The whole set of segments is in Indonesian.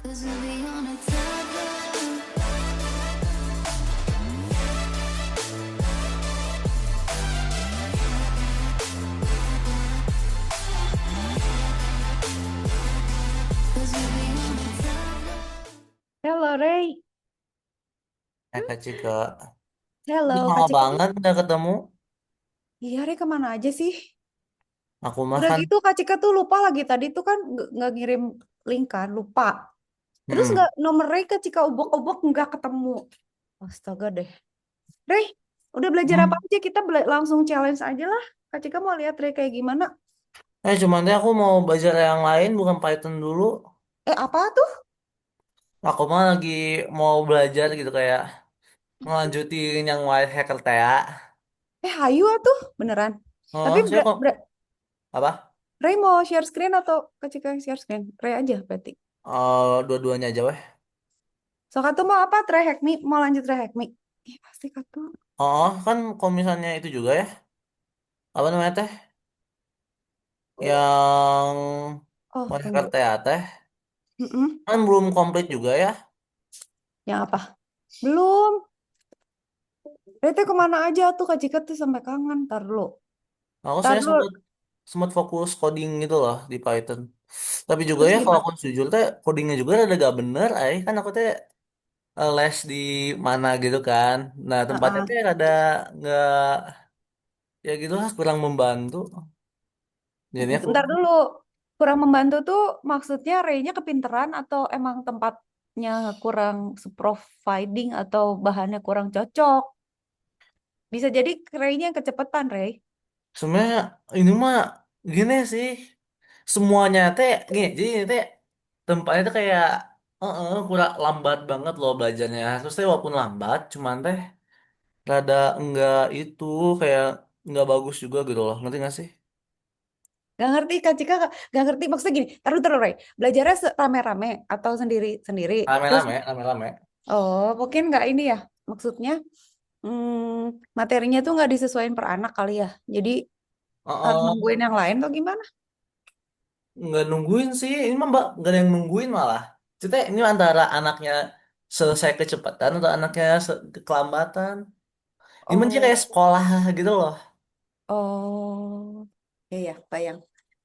'Cause we'll be on a tether. 'Cause we'll be on a tether. Halo Ray, Kak Cika, halo udah Kak lama Cika tuh. banget udah ketemu. Iya Ray kemana aja sih? Aku Udah makan. gitu Kak Cika tuh lupa lagi tadi tuh kan nggak ngirim link kan, lupa. Terus Hmm. nggak nomor Ray Kak Cika ubok-ubok nggak ketemu. Astaga deh. Ray, udah belajar apa Hmm. aja? Kita langsung challenge aja lah. Kak Cika mau lihat Ray kayak gimana? Cuman deh aku mau belajar yang lain bukan Python dulu. Apa tuh? Aku mah lagi mau belajar gitu kayak ngelanjutin yang White Hacker TA. Hayu tuh beneran. Tapi Saya kok apa? Ray mau share screen atau Kak Cika yang share screen? Ray aja berarti. Dua-duanya aja weh. So Kak tuh mau apa? Try hack me? Mau lanjut try hack me? Pasti Kak tuh. Kan kalau misalnya itu juga ya. Apa namanya teh? Yang Oh, White Hacker tunggu. TA teh Mm-mm. kan belum komplit juga ya. Yang apa? Belum. Bete kemana aja tuh Kak Cika tuh sampai kangen. Ntar dulu. Aku Ntar saya dulu. sempat sempat fokus coding gitu loh di Python. Tapi juga Terus ya kalau gimana? aku jujur teh codingnya juga ada gak bener, kan aku teh les di mana gitu kan. Nah tempatnya Heeh. teh ada nggak ya gitu lah kurang membantu. Jadinya aku Ntar dulu. Kurang membantu tuh maksudnya Ray-nya kepinteran atau emang tempatnya kurang providing atau bahannya kurang cocok. Bisa jadi Ray-nya yang kecepatan, Ray. sebenarnya ini mah gini sih semuanya teh gini jadi ini teh tempatnya teh kayak kurang lambat banget loh belajarnya. Terus teh walaupun lambat cuman teh rada enggak itu kayak enggak bagus juga gitu loh. Ngerti gak sih? Gak ngerti Kak Cika, gak ngerti maksudnya gini. Taruh Ray. Belajarnya rame-rame atau sendiri-sendiri. Terus, Rame-rame, rame-rame. oh mungkin nggak ini ya. Maksudnya materinya tuh nggak disesuaikan per anak kali ya. Jadi harus Heeh. nungguin yang lain atau gimana? Nggak nungguin sih ini mah mbak nggak ada yang nungguin malah kita ini antara anaknya selesai kecepatan atau anaknya kelambatan ini mah dia kayak Oh, sekolah gitu loh. oh, ya ya, bayang.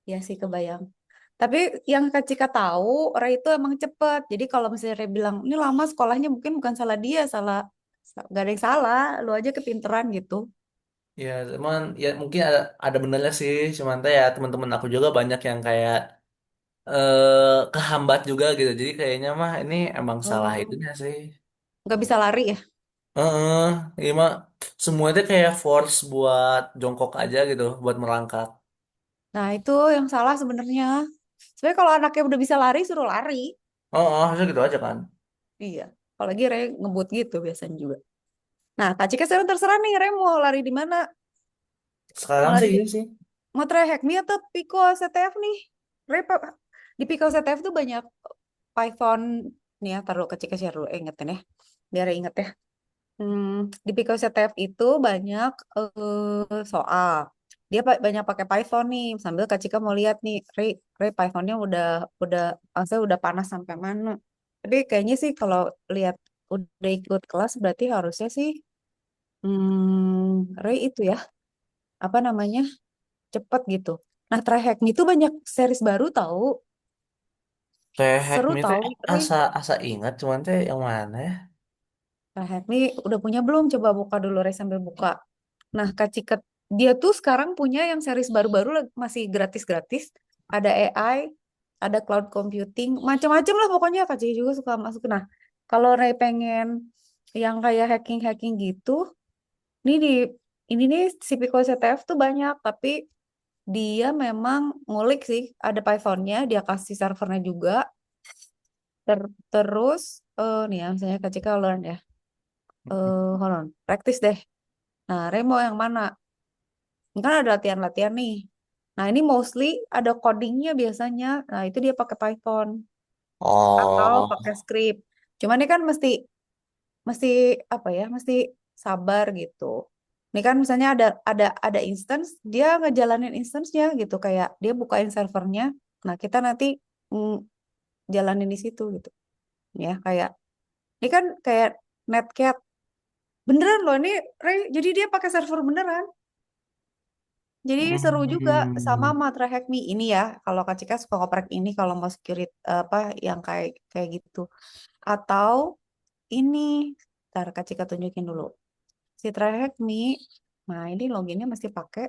Ya sih kebayang. Tapi yang Kak Cika tahu, Ray itu emang cepet. Jadi kalau misalnya Ray bilang, ini lama sekolahnya mungkin bukan salah dia, gak ada yang salah. Lu aja kepinteran gitu. Ya cuman ya mungkin ada benernya sih cuman teh ya teman-teman aku juga banyak yang kayak kehambat juga gitu jadi kayaknya mah ini emang salah Oh, itunya sih. nggak bisa lari ya? Heeh, ini mah semua itu kayak force buat jongkok aja gitu buat merangkak. Nah itu yang salah sebenarnya. Sebenarnya kalau anaknya udah bisa lari, suruh lari. Harusnya gitu aja kan. Iya. Apalagi Ray ngebut gitu biasanya juga. Nah, Kak Cika sekarang terserah nih, Ray mau lari di mana? Mau Sekarang lari sih ini sih. mau try hack me atau Pico CTF nih? Ray, di Pico CTF tuh banyak Python nih ya, taruh Kak Cika share dulu, ingetin ya. Biar Ray inget ya. Di Pico CTF itu banyak soal. Dia banyak pakai Python nih. Sambil Kak Cika mau lihat nih, Ray Pythonnya udah, saya udah panas sampai mana? Tapi kayaknya sih kalau lihat udah ikut kelas berarti harusnya sih Ray itu ya, apa namanya, cepet gitu. Nah, Try Hack Me itu banyak series baru tahu, Teh hack seru me teh tahu Ray. asa asa ingat cuman teh yang mana ya? Try Hack Me udah punya belum? Coba buka dulu Ray sambil buka. Nah, Kak Ciket, dia tuh sekarang punya yang series baru-baru masih gratis-gratis. Ada AI, ada cloud computing, macam-macam lah pokoknya Kak Ciket juga suka masuk. Nah, kalau Ray pengen yang kayak hacking-hacking gitu, ini ini nih si Pico CTF tuh banyak, tapi dia memang ngulik sih, ada Pythonnya, dia kasih servernya juga. Terus, nih ya, misalnya Kak Cika learn ya. Hold on, praktis deh. Nah, Ray mau yang mana? Ini kan ada latihan-latihan nih. Nah, ini mostly ada codingnya biasanya. Nah, itu dia pakai Python atau Oh, pakai script. Cuman ini kan mesti mesti apa ya? Mesti sabar gitu. Ini kan misalnya ada instance, dia ngejalanin instance-nya gitu kayak dia bukain servernya. Nah, kita nanti mm, jalanin di situ gitu. Ya kayak ini kan kayak Netcat beneran loh ini Ray, jadi dia pakai server beneran. Jadi seru juga sama Hmm. Matra Hack Me ini ya. Kalau Kak Cika suka ngoprek ini kalau mau security apa yang kayak kayak gitu. Atau ini, ntar Kak Cika tunjukin dulu. Si Hack Me, nah ini loginnya mesti pakai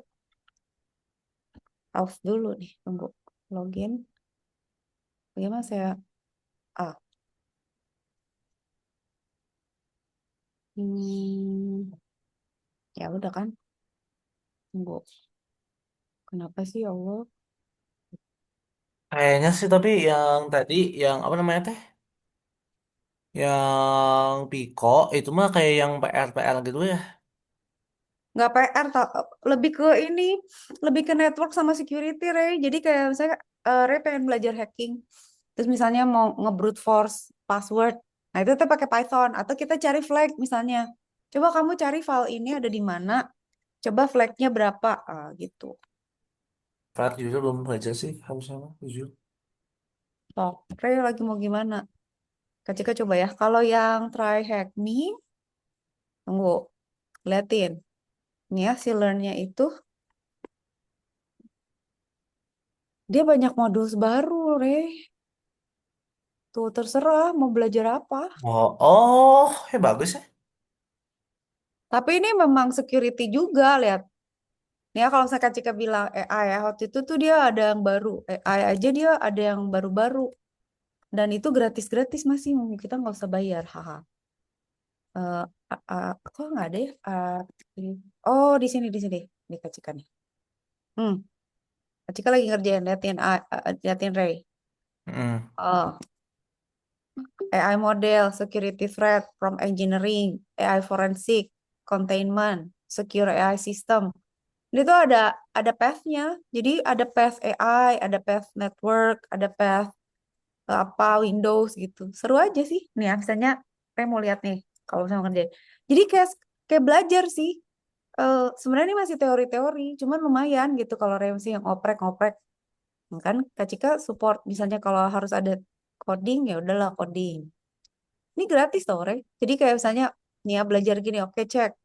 off dulu nih. Tunggu login. Bagaimana saya? Ah, hmm, ya udah kan. Tunggu. Kenapa sih ya Allah? Kayaknya sih tapi yang tadi yang apa namanya teh? Yang Pico itu mah kayak yang PR gitu ya. Nggak PR, lebih ke ini, lebih ke network sama security, Ray. Jadi kayak misalnya Ray pengen belajar hacking, terus misalnya mau nge-brute force password, nah itu kita pakai Python, atau kita cari flag misalnya. Coba kamu cari file ini ada di mana, coba flagnya berapa, gitu. Flat jujur belum belajar sih harusnya mah, jujur. Toh, Ray lagi mau gimana? Kak Cika coba ya. Kalau yang try hack me, tunggu, liatin. Nih ya, si learn-nya itu, dia banyak modul baru, Ray. Tuh, terserah mau belajar apa. Oh, oh, ya bagus ya. Tapi ini memang security juga, lihat. Nih ya, kalau misalkan Cika bilang AI ya, waktu itu tuh dia ada yang baru. AI aja dia ada yang baru-baru. Dan itu gratis-gratis masih, kita nggak usah bayar. Haha. Kok nggak ada ya? Oh, di sini. Di Kak Cika nih. Hmm, Kak Cika lagi ngerjain, liatin Ray. Mm. Oh, AI model, security threat from engineering, AI forensic, containment, secure AI system. Ini tuh ada path-nya. Jadi ada path AI, ada path network, ada path apa Windows gitu. Seru aja sih. Nih ya, misalnya saya mau lihat nih kalau misalnya ngerjain. Jadi kayak kayak belajar sih. Sebenarnya ini masih teori-teori, cuman lumayan gitu kalau Remsi yang oprek-ngoprek. Kan Kak Cika support misalnya kalau harus ada coding ya udahlah coding. Ini gratis tau, Re. Jadi kayak misalnya nih ya belajar gini, oke cek.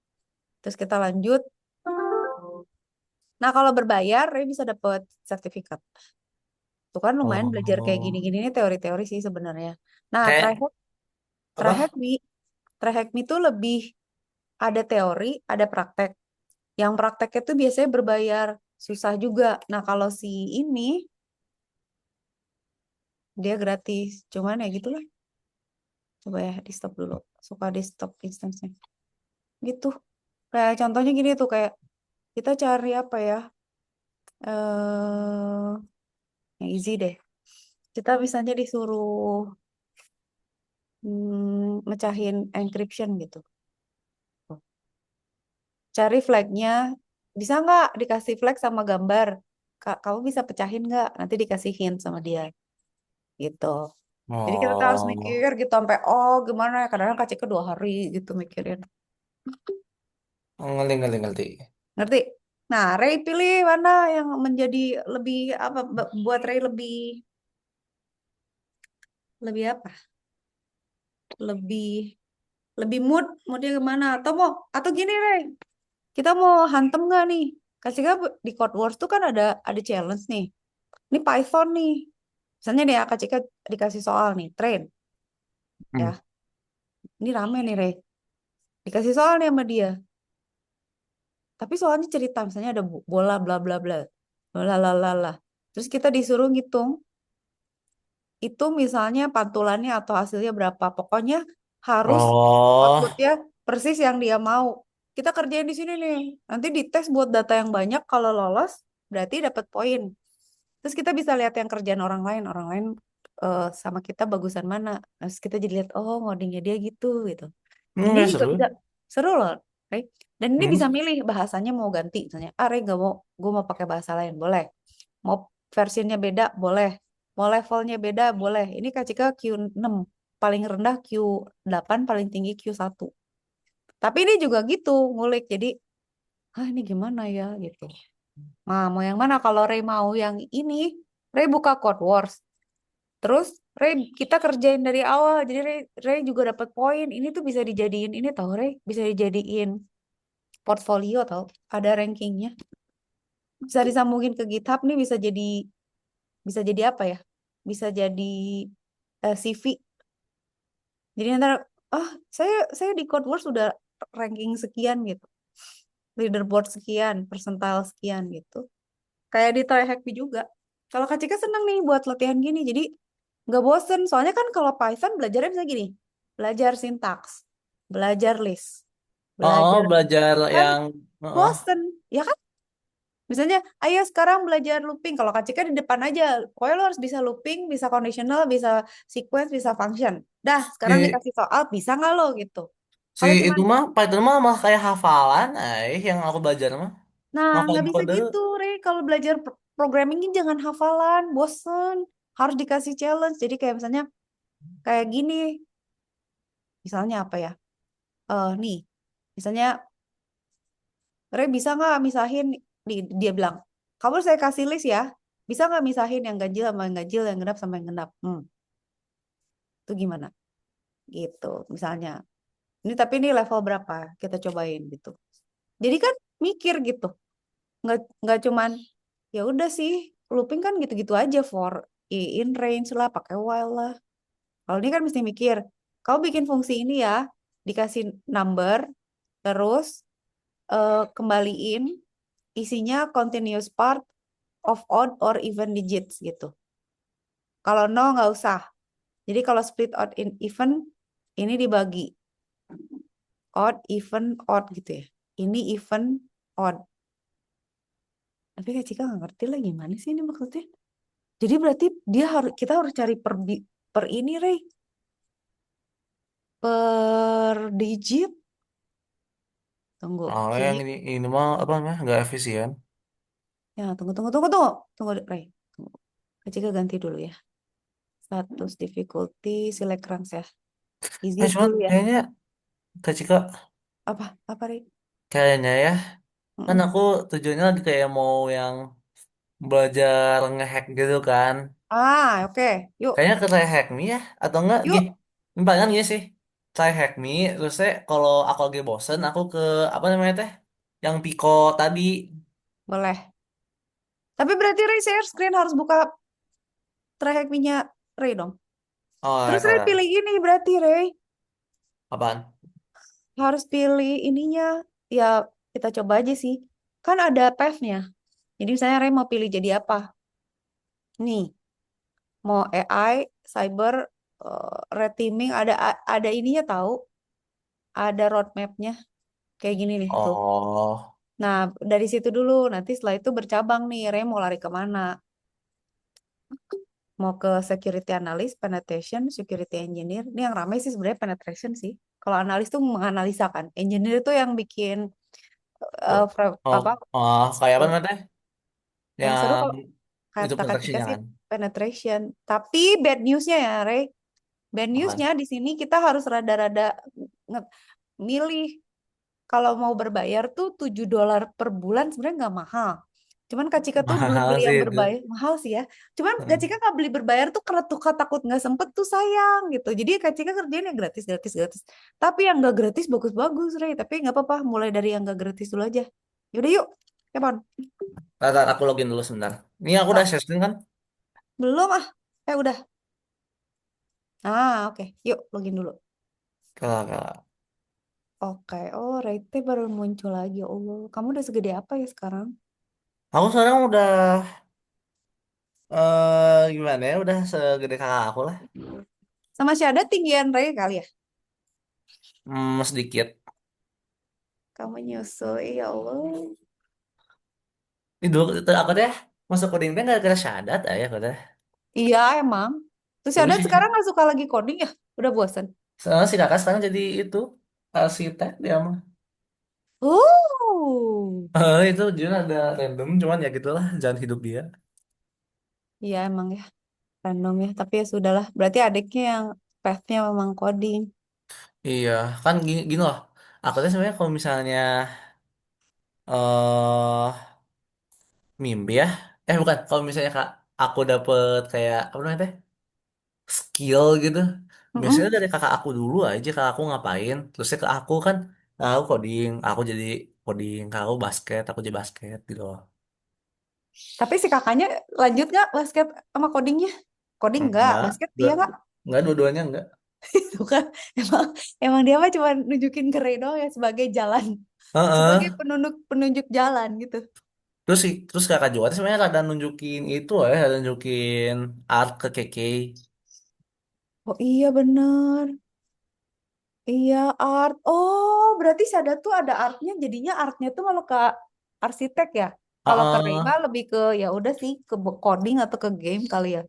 Terus kita lanjut. Nah, kalau berbayar, Re bisa dapat sertifikat. Tuh kan lumayan belajar kayak Oh, gini-gini ini teori-teori sih sebenarnya. Nah, kayak Track apa? Me, Track Me tuh lebih ada teori, ada praktek. Yang prakteknya tuh biasanya berbayar, susah juga. Nah, kalau si ini dia gratis. Cuman ya gitulah. Coba ya di stop dulu. Suka di stop instance-nya. Gitu. Kayak contohnya gini tuh kayak kita cari apa ya? Yang easy deh. Kita misalnya disuruh mecahin encryption gitu. Cari flagnya, bisa nggak dikasih flag sama gambar? Kamu bisa pecahin nggak? Nanti dikasih hint sama dia gitu. Jadi kita tuh harus Oh, mikir gitu sampai oh gimana ya? Kadang-kadang Kak Cika 2 hari gitu mikirin. ngerti. Ngerti? Nah, Ray pilih mana yang menjadi lebih apa buat Ray lebih lebih apa? Lebih lebih moodnya kemana? Atau gini Ray, kita mau hantem nggak nih? Kasih kan di Code Wars tuh kan ada challenge nih. Ini Python nih. Misalnya nih ya, Kak Cika dikasih soal nih, train. Hmm. Ya, ini rame nih, Rey. Dikasih soal nih sama dia. Tapi soalnya cerita, misalnya ada bola, bla, bla, bla. Lalalala. Terus kita disuruh ngitung, itu misalnya pantulannya atau hasilnya berapa. Pokoknya harus Oh, outputnya persis yang dia mau. Kita kerjain di sini nih. Nanti dites buat data yang banyak, kalau lolos, berarti dapat poin. Terus kita bisa lihat yang kerjaan orang lain sama kita bagusan mana. Terus kita jadi lihat, oh ngodingnya dia gitu gitu. Ini ya juga seru. bisa seru loh, Rey. Dan ini Hmm. bisa milih bahasanya mau ganti, misalnya, Rey nggak mau, gue mau pakai bahasa lain, boleh. Mau versinya beda, boleh. Mau levelnya beda, boleh. Ini Kak Cika Q6, paling rendah Q8, paling tinggi Q1. Tapi ini juga gitu, ngulik. Jadi, ini gimana ya gitu. Nah, mau yang mana? Kalau Ray mau yang ini, Ray buka Code Wars. Terus Ray, kita kerjain dari awal. Jadi Ray juga dapat poin. Ini tuh bisa dijadiin ini tahu Ray, bisa dijadiin portfolio tahu. Ada rankingnya. Bisa disambungin ke GitHub nih bisa jadi apa ya? Bisa jadi CV. Jadi ntar saya di CodeWorks sudah ranking sekian gitu. Leaderboard sekian, persentil sekian gitu. Kayak di Try Happy juga. Kalau Kak Cika seneng nih buat latihan gini. Jadi nggak bosen. Soalnya kan kalau Python belajarnya bisa gini. Belajar sintaks, belajar list, Oh, belajar belajar kan yang heeh. bosen. Ya kan? Misalnya, ayo sekarang belajar looping. Kalau Kak Cika di depan aja. Pokoknya lo harus bisa looping, bisa conditional, bisa sequence, bisa function. Dah, sekarang Si dikasih soal, bisa nggak lo gitu. si Kalau cuman itu mah Python mah malah kayak hafalan, yang aku belajar mah Nah, nggak ngafalin bisa kode. gitu, Re. Kalau belajar programming ini jangan hafalan, bosen. Harus dikasih challenge. Jadi kayak misalnya, kayak gini. Misalnya apa ya? Nih, misalnya, Re bisa nggak misahin, dia bilang, kamu saya kasih list ya. Bisa nggak misahin yang ganjil sama yang ganjil, yang genap sama yang genap? Itu gimana? Gitu, misalnya. Ini tapi ini level berapa? Kita cobain gitu. Jadi kan mikir gitu. Nggak cuman ya udah sih looping kan gitu-gitu aja for in range lah pakai while lah. Kalau ini kan mesti mikir, kau bikin fungsi ini ya, dikasih number, terus kembaliin isinya continuous part of odd or even digits gitu. Kalau no nggak usah. Jadi kalau split odd in even, ini dibagi odd, even, odd gitu ya. Ini even, odd. Tapi Kak Cika nggak ngerti lah gimana sih ini maksudnya. Jadi berarti kita harus cari per ini, Rey. Per digit. Tunggu. Oh, yang Keep. ini mah apa namanya? Nggak efisien. Ya, tunggu, tunggu, tunggu, tunggu. Tunggu, Rey. Tunggu. Kak Cika ganti dulu ya. Status difficulty, select ranks ya. Easy Cuman dulu ya. kayaknya Kak Cika, Apa? Apa, Rey? kayaknya ya, kan Mm-mm. aku tujuannya lagi kayak mau yang belajar ngehack gitu kan. Oke. Yuk. Kayaknya ke Try Hack Me ya, atau enggak gini. Yuk. Palingan gini sih. Try Hack Me, terus kalau aku lagi bosen, aku ke apa namanya teh? Yang Pico tadi. Boleh. Tapi berarti Rey share screen harus buka track nya Rey dong. Oh, Terus ya Rey salah. pilih ini berarti Rey. Apaan? Harus pilih ininya. Ya, kita coba aja sih. Kan ada path-nya. Jadi misalnya Ray mau pilih jadi apa? Nih, mau AI, cyber, red teaming, ada ininya tahu, ada roadmap-nya. Kayak gini nih tuh. Oh, Nah, dari situ dulu. Nanti setelah itu bercabang nih, Ray mau lari kemana? Mau ke security analyst, penetration, security engineer. Ini yang ramai sih sebenarnya penetration sih. Kalau analis tuh menganalisa kan. Engineer itu yang bikin oh, apa kayak apa namanya teh? yang seru Yang kalau itu kata Kak protection sih kan? penetration. Tapi bad newsnya ya, Ray. Bad newsnya Apaan? di sini kita harus rada-rada nge- milih. Kalau mau berbayar tuh $7 per bulan sebenarnya nggak mahal. Cuman Kak Cika tuh belum Mahal beli sih yang itu. berbayar. Mahal sih ya. Cuman Kak Heeh. Cika nggak beli berbayar tuh karena tuh takut nggak sempet tuh sayang gitu. Jadi Kak Cika kerjain yang gratis, gratis, gratis. Tapi yang nggak gratis bagus-bagus, Ray. Tapi nggak apa-apa. Mulai dari yang nggak gratis dulu aja. Yaudah yuk. Come on. Ntar aku login dulu sebentar. Ini aku udah Ah, share screen kan? belum ah. Udah. Oke. Yuk, login dulu. Kalau Oke. Oh, Rete baru muncul lagi. Ya Allah. Kamu udah segede apa ya sekarang? aku sekarang udah gimana ya? Udah segede kakak aku lah. Sama Syada tinggian Ray kali ya? Sedikit. Kamu nyusul, ya Allah. Itu aku teh masuk coding teh nggak kira syahadat ya kata. Iya, emang. Terus Tapi Syada sih, sekarang nggak suka lagi coding ya? Udah bosan. soalnya si kakak sekarang jadi itu arsitek dia mah. Oh. Itu dia ada random, cuman ya gitulah jalan hidup dia. Iya, emang ya. Random ya. Tapi ya sudahlah. Berarti adiknya yang path-nya memang coding. Iya, kan gini, gini loh. Aku tuh sebenarnya kalau misalnya eh mimpi ya, bukan, kalau misalnya kak aku dapet kayak apa namanya teh? skill gitu. Biasanya Mm-mm. dari kakak aku dulu aja, kakak aku ngapain, terusnya ke aku kan, aku coding, aku jadi coding, kakak aku basket, aku jadi basket gitu loh. Tapi si kakaknya lanjut nggak basket sama codingnya? Coding nggak, Enggak, basket dua, iya nggak? enggak dua-duanya enggak. Itu kan emang emang dia mah cuma nunjukin ke Rey doang ya sebagai jalan, sebagai Heeh. penunjuk penunjuk jalan gitu. Terus kakak juga tuh sebenarnya rada nunjukin itu ya, rada nunjukin art ke Keke. Oh iya bener. Iya art. Oh berarti Sada tuh ada artnya. Jadinya artnya tuh malah ke arsitek ya. Kalau ke Reyma Heeh. lebih ke ya udah sih ke coding atau ke game kali ya.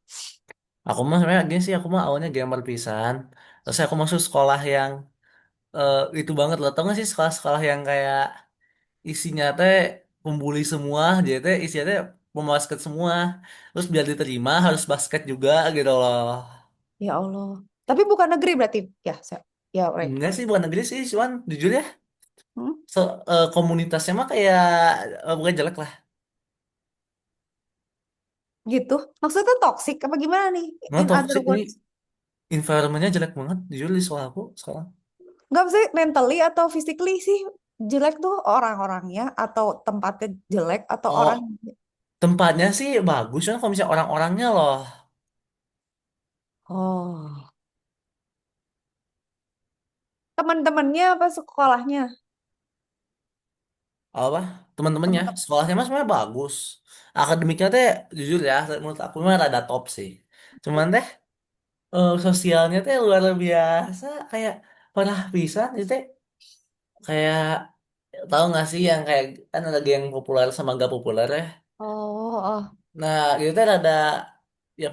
Aku mah sebenarnya gini sih, aku mah awalnya gamer pisan. Terus aku masuk sekolah yang itu banget loh. Tau gak sih sekolah-sekolah yang kayak isinya teh pembuli semua, jadi teh isinya teh pembasket semua. Terus biar diterima harus basket juga gitu loh. Ya Allah. Tapi bukan negeri berarti ya. Ya Rey. Enggak sih, bukan negeri sih, cuman jujur ya, Hmm? komunitasnya mah kayak bukan jelek lah. Gitu. Maksudnya toxic apa gimana nih? Nggak In other toxic ini, words. environmentnya jelek banget jujur di sekolah aku sekarang. Nggak sih mentally atau physically sih jelek tuh orang-orangnya atau tempatnya jelek atau Oh, orang. tempatnya sih bagus, cuman kalau misalnya orang-orangnya loh, Oh. Teman-temannya apa sekolahnya? apa, teman-temannya Teman-teman. sekolahnya mah sebenarnya bagus. Akademiknya teh jujur ya, menurut aku mah rada top sih. Cuman teh sosialnya teh luar biasa, kayak parah pisan itu teh, kayak tahu nggak sih yang kayak kan ada geng populer sama gak populer ya. Oh, oh. Nah itu teh ada ya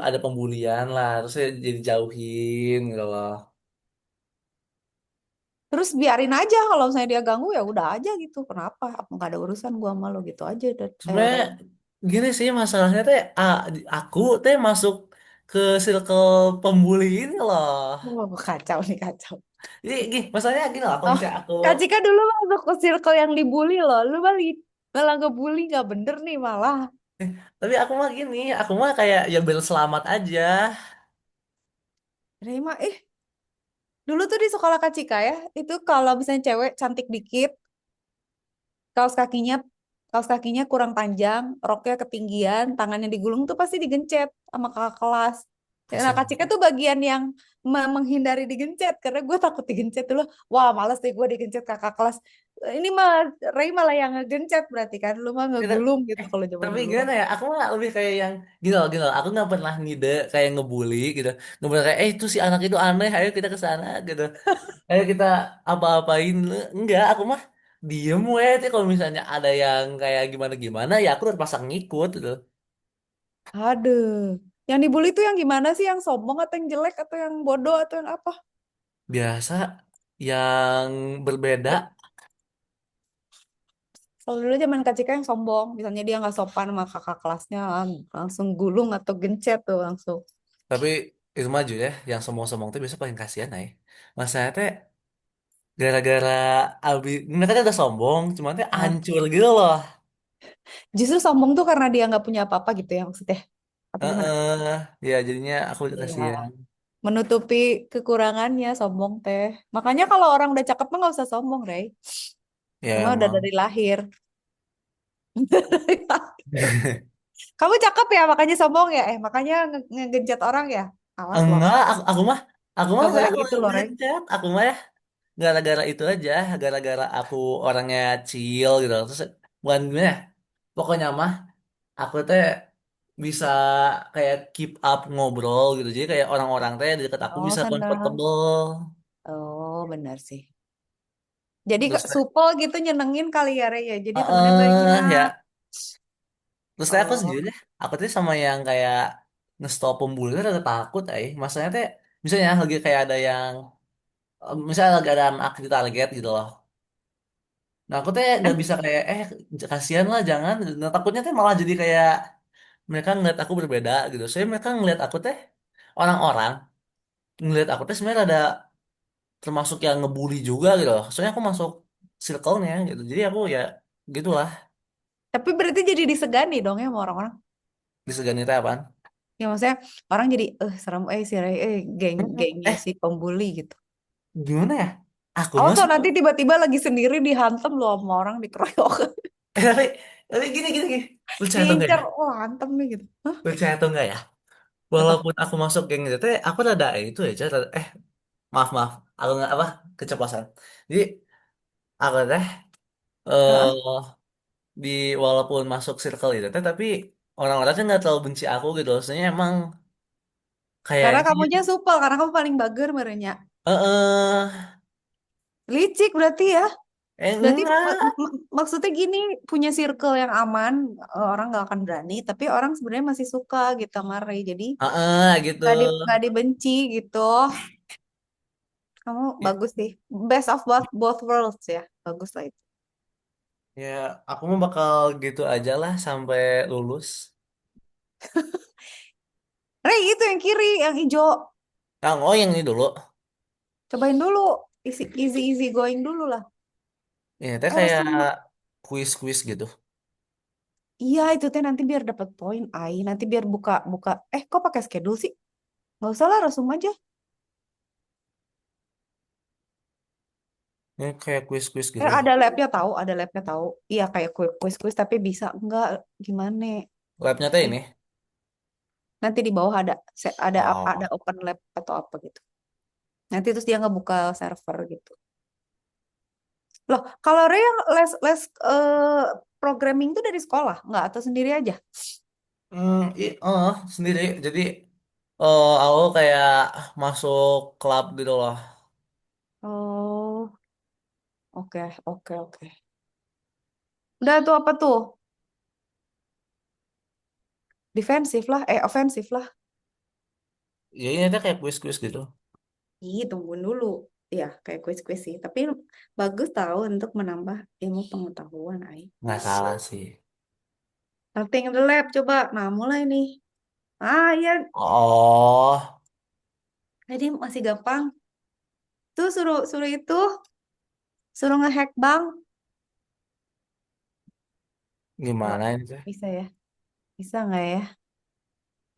ada pembulian lah, terus ya jadi jauhin gitu loh. Terus biarin aja kalau misalnya dia ganggu ya udah aja gitu. Kenapa? Apa nggak ada urusan gua sama lo gitu aja. Sebenarnya Rey. gini sih masalahnya teh, aku teh masuk ke circle pembuli ini loh. Wah, kacau nih kacau. Jadi gini, masalahnya gini loh, kalau Oh, misalnya aku, Kak Cika dulu masuk ke circle yang dibully loh. Lu malah ngebully nggak bener nih malah. tapi aku mah gini, aku mah kayak ya bel selamat aja. Rey mah, dulu tuh di sekolah Kak Cika ya, itu kalau misalnya cewek cantik dikit, kaos kakinya kaos kakinya kurang panjang, roknya ketinggian, tangannya digulung tuh pasti digencet sama kakak kelas. Nah, Kak Cika Asli. tuh bagian yang menghindari digencet karena gue takut digencet dulu. Wah, males deh gue digencet kakak kelas. Ini mah Ray malah yang ngegencet berarti kan lu mah Kita, ngegulung gitu kalau zaman tapi dulu mah. gimana ya? Aku mah lebih kayak yang gini loh. Aku nggak pernah ngide kayak ngebully gitu. Nggak pernah kayak, itu si anak itu aneh, ayo kita ke sana gitu. Ayo kita apa-apain. Enggak, aku mah diem weh. Tapi kalau misalnya ada yang kayak gimana-gimana, ya aku terpaksa ngikut gitu. Aduh. Yang dibully tuh yang gimana sih? Yang sombong atau yang jelek atau yang bodoh atau yang apa? Biasa yang berbeda. Kalau dulu zaman Kak Cika yang sombong, misalnya dia nggak sopan sama kakak kelasnya, langsung gulung atau gencet tuh langsung. Tapi itu maju ya, yang sombong-sombong tuh biasa paling kasihan ya. Masalahnya teh gara-gara mereka tuh udah sombong, cuman teh Ah, hancur gitu loh. justru sombong tuh karena dia nggak punya apa-apa gitu ya maksudnya. Apa gimana? Heeh. Ya jadinya aku Iya. kasihan. Menutupi kekurangannya sombong teh. Makanya kalau orang udah cakep mah nggak usah sombong, Rey. Ya Semua udah dari emang. lahir. Kamu cakep ya, makanya sombong ya? Makanya ngegenjat orang ya? Awas loh. Enggak, aku mah Gak saya boleh aku gitu loh, Rey. ngecat. Aku mah ya gara-gara itu aja, gara-gara aku orangnya chill gitu. Terus bukan gimana ya, pokoknya mah aku teh bisa kayak keep up ngobrol gitu. Jadi kayak orang-orang teh di dekat aku Oh, bisa senang. comfortable. Oh, benar sih. Jadi Terus supel gitu nyenengin kali ya, Rey ya. Jadi temennya ya banyak. aku Oh, sejujurnya aku tuh sama yang kayak ngestop pembuli tuh rada takut masalahnya teh misalnya lagi kayak ada yang misalnya lagi ada anak di target gitu loh. Nah aku teh nggak bisa kayak kasihan lah jangan. Nah takutnya teh malah jadi kayak mereka ngeliat aku berbeda gitu. Saya mereka ngeliat aku teh, orang-orang ngeliat aku teh sebenarnya ada termasuk yang ngebully juga gitu loh. Soalnya aku masuk circle-nya gitu. Jadi aku ya gitulah, tapi berarti jadi disegani dong ya sama orang-orang. disegani teh apaan. Ya maksudnya orang jadi serem si Ray Mm-mm. gengnya si pembuli gitu. Gimana ya? Aku Oh mah tuh suka. nanti tiba-tiba lagi sendiri dihantem loh sama orang dikeroyok, tapi tapi gini. Percaya atau enggak diincar, ya? oh hantem nih gitu. Hah? Percaya atau enggak ya? Apa? Walaupun aku masuk geng itu, aku rada itu ya, maaf, aku nggak apa keceplosan. Jadi aku teh Heeh. eh di walaupun masuk circle itu teh, tapi orang-orangnya nggak terlalu benci aku gitu. Maksudnya emang Karena kayaknya kamunya supel, karena kamu paling bager merenya. eh Licik berarti ya. Berarti enggak. maksudnya gini, punya circle yang aman, orang nggak akan berani, tapi orang sebenarnya masih suka gitu sama Ray. Jadi Gitu. nggak dibenci gitu. Kamu Ya, bagus sih. Best of both worlds ya. Bagus lah itu. ya, aku mau bakal gitu aja lah sampai lulus. Ray itu yang kiri, yang hijau. Yang ini dulu. Cobain dulu. Easy easy going dulu lah. Ini teh Eh kayak semua. kuis-kuis gitu. Iya itu teh nanti biar dapat poin. Nanti biar buka buka. Kok pakai schedule sih? Nggak usah lah, resume aja. Ini kayak kuis-kuis gitu. Ada labnya tahu. Iya kayak kuis-kuis tapi bisa enggak gimana? Labnya teh Eh, ini. nanti di bawah ada Oh. open lab atau apa gitu. Nanti terus dia ngebuka server gitu. Loh, kalau Ray yang les programming itu dari sekolah nggak atau sendiri aja? Sendiri. Jadi aku kayak masuk klub gitu loh. Oh, oke, oke, oke. Udah tuh apa tuh? Defensif lah, ofensif lah. Ya ini teh kayak kuis-kuis gitu. Ih, tungguin dulu. Ya, kayak kuis-kuis sih. Tapi bagus tahu untuk menambah ilmu pengetahuan, Ai. Nggak salah sih. Starting the lab, coba. Nah, mulai nih. Ya. Oh, Jadi masih gampang. Tuh suruh suruh itu, suruh ngehack bank. Coba. gimana ini teh? Bisa ya? Bisa nggak ya?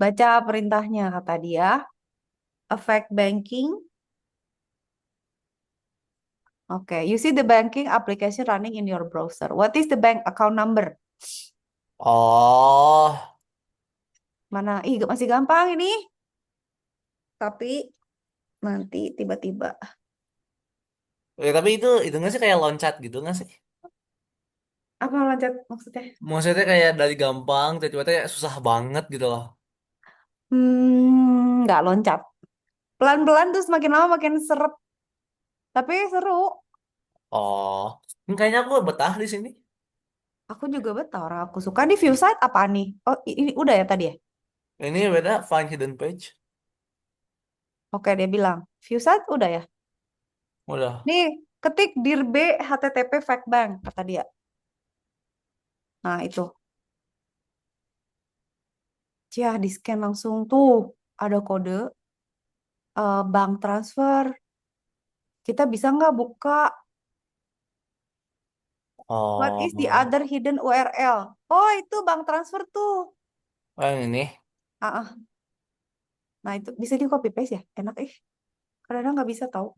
Baca perintahnya, kata dia. Affect banking. Oke, you see the banking application running in your browser. What is the bank account number? Oh, Mana? Masih gampang ini. Tapi nanti tiba-tiba. ya tapi itu nggak sih kayak loncat gitu nggak sih? Apa loncat maksudnya? Maksudnya kayak dari gampang, tiba-tiba teh susah banget gitu loh. Nggak loncat. Pelan-pelan terus makin lama makin seret. Tapi seru. Oh, ini kayaknya aku betah di sini. Aku juga betah orang aku suka. Di view site apa nih? Oh, ini udah ya tadi ya? Ini beda find hidden page. Oke, dia bilang. View site udah ya? Udah. Nih, ketik dir B HTTP Factbank, kata dia. Nah, itu. Cia, di scan langsung tuh. Ada kode bank transfer. Kita bisa nggak buka? What is the Oh, other hidden URL? Oh, itu bank transfer tuh. yang ini. Ah, ah. Nah, itu bisa di copy paste ya? Enak kadang-kadang nggak bisa tahu.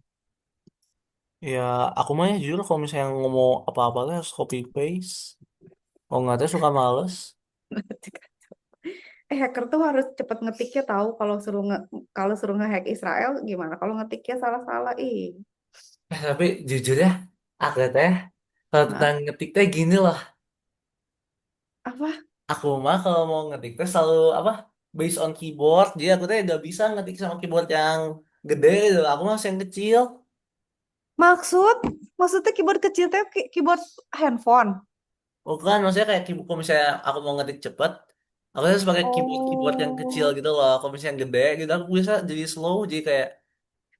Ya, aku mah ya jujur kalau misalnya ngomong apa-apa tuh harus copy paste. Kalau nggak tuh suka males. Hacker tuh harus cepet ngetiknya tahu kalau suruh ngehack Israel gimana? Kalau ngetiknya salah-salah, Tapi jujur ya, aku teh kalau tentang Nah, ngetik teh gini loh. apa? Aku mah kalau mau ngetik teh selalu apa? Based on keyboard. Jadi aku teh nggak bisa ngetik sama keyboard yang gede gitu. Aku mah yang kecil. Maksud? Maksudnya keyboard kecil teh keyboard handphone. Bukan, maksudnya kayak keyboard, kalau misalnya aku mau ngetik cepet, aku harus pakai keyboard yang kecil Oh. gitu loh. Kalau misalnya yang gede gitu, aku bisa jadi slow. Jadi kayak,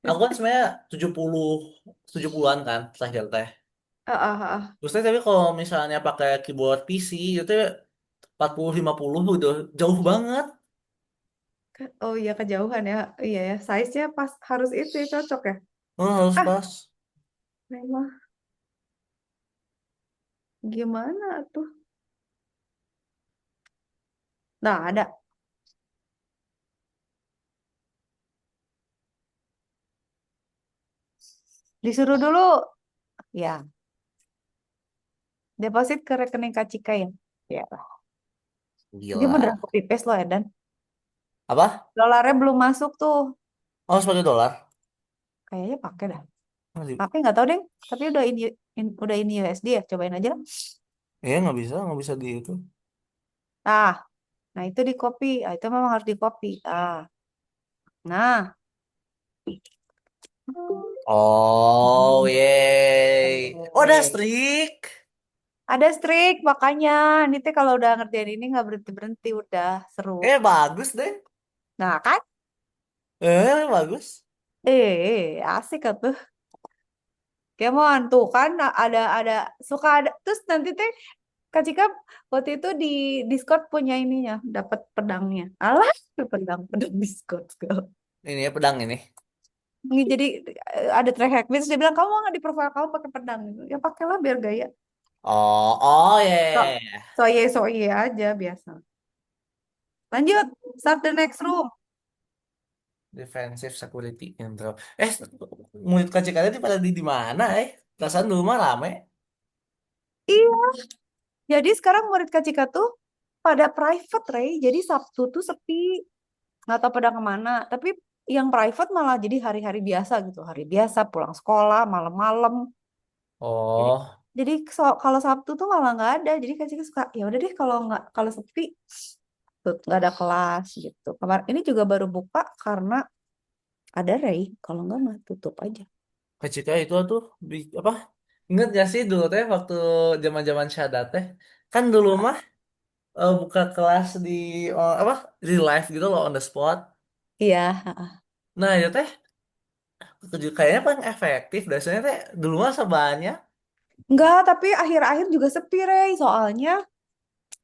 aku kan sebenarnya 70-an kan, terakhir teh. Ah, ah, ah. Terus teh, tapi kalau misalnya pakai keyboard PC, itu 40-50 udah jauh banget. Oh iya kejauhan ya. Iya ya. Size-nya pas harus itu ya, cocok ya. Harus Ah, pas. memang gimana tuh? Nah, ada. Disuruh dulu, ya, deposit ke rekening Kak Cika ya. Ya, dia Gila. beneran copy paste loh, Edan. Apa? Dolarnya belum masuk tuh. Oh, sebagai dolar. Kayaknya pakai dah. Masih. Tapi nggak tahu deh. Tapi udah udah ini USD ya. Cobain aja lah. Iya, nggak bisa di itu. Ah, nah itu di copy. Ah, itu memang harus di copy. Ah, nah. Oh, yeay. Oh, ada strik. Ada strik makanya. Ini teh kalau udah ngerjain ini nggak berhenti berhenti udah seru. Bagus deh. Nah kan? Bagus. Asik kan tuh. Kemon tuh kan ada suka ada terus nanti teh Kak Cika waktu itu di Discord punya ininya dapat pedangnya. Alah, pedang pedang Discord segala. Ini ya pedang ini. Ini jadi ada track hack terus dia bilang kamu mau nggak di profile kamu pakai pedang gitu. Ya pakailah biar gaya. Oh, oh So, ya. soye aja biasa. Lanjut, start the next room. Defensive security intro. Murid KCK tadi pada di mana? Perasaan dulu mah rame. Iya, jadi sekarang murid Kak Cika tuh pada private, Ray. Jadi Sabtu tuh sepi, nggak tahu pada kemana. Tapi yang private malah jadi hari-hari biasa gitu, hari biasa pulang sekolah malam-malam. Jadi, Oh, kalau Sabtu tuh malah nggak ada. Jadi Kak Cika suka ya udah deh kalau nggak kalau sepi tuh nggak ada kelas gitu. Kemarin ini juga baru buka karena ada Ray. Kalau nggak mah tutup aja. KCK itu tuh apa? Ingat gak sih dulu teh waktu zaman-zaman syahadat teh? Kan dulu mah buka kelas di apa? Di live gitu loh on the spot. Iya. Nah, ya teh kayaknya paling efektif. Biasanya teh dulu mah sebanyak. Enggak, tapi akhir-akhir juga sepi, Ray. Soalnya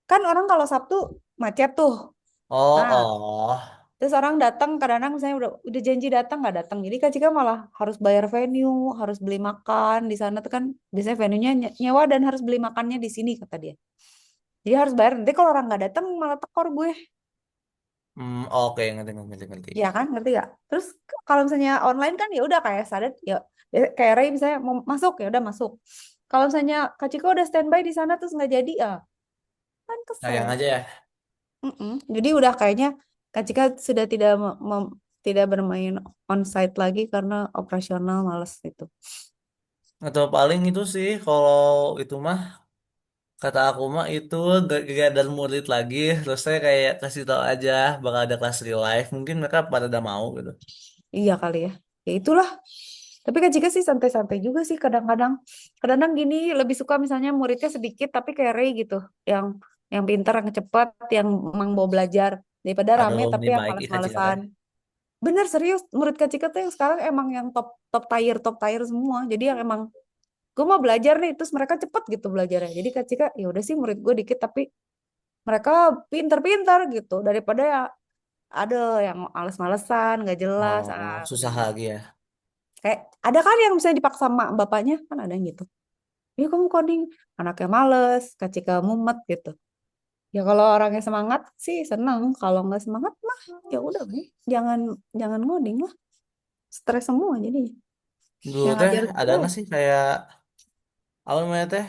kan orang kalau Sabtu macet tuh. Oh, Nah, oh. terus orang datang kadang-kadang misalnya udah janji datang nggak datang. Jadi Kak Cika malah harus bayar venue, harus beli makan di sana tuh kan biasanya venue-nya nyewa dan harus beli makannya di sini kata dia. Jadi harus bayar. Nanti kalau orang nggak datang malah tekor gue. Oke, ngerti, ngerti, ngerti. Ya kan, ngerti gak? Terus kalau misalnya online kan ya udah kayak sadet ya kayak Ray misalnya mau masuk ya udah masuk. Kalau misalnya Kak Cika udah standby di sana terus nggak jadi ya kan Sayang kesel. aja ya. Mm-mm. Jadi udah kayaknya Kak Cika sudah tidak bermain onsite lagi karena operasional males itu. Atau paling itu sih kalau itu mah kata aku mah itu gak ada murid lagi terus saya kayak kasih tahu aja bakal ada kelas real life mungkin mereka pada udah mau gitu. Iya kali ya. Ya itulah. Tapi Kak Cika sih santai-santai juga sih kadang-kadang. Kadang-kadang gini lebih suka misalnya muridnya sedikit tapi kayak Ray gitu. Yang yang pintar, yang cepat, yang emang mau belajar. Daripada Aduh rame tapi lebih yang baik ikan cika teh. males-malesan. Bener serius, murid Kak Cika tuh yang sekarang emang yang top tier semua. Jadi yang emang gue mau belajar nih, terus mereka cepet gitu belajarnya. Jadi Kak Cika, ya udah sih murid gue dikit tapi mereka pintar-pintar gitu daripada ya ada yang males-malesan, nggak jelas. Oh Ah, susah mendingan. lagi ya. Kayak ada kan yang misalnya dipaksa sama bapaknya kan ada yang gitu. Ya kamu coding, anaknya males, Kak Cika mumet gitu. Ya kalau orangnya semangat sih seneng, kalau nggak semangat mah ya udah nih, jangan jangan ngoding lah, stres semua jadi. Dulu Yang teh ngajar ada gue nggak sih kayak apa namanya teh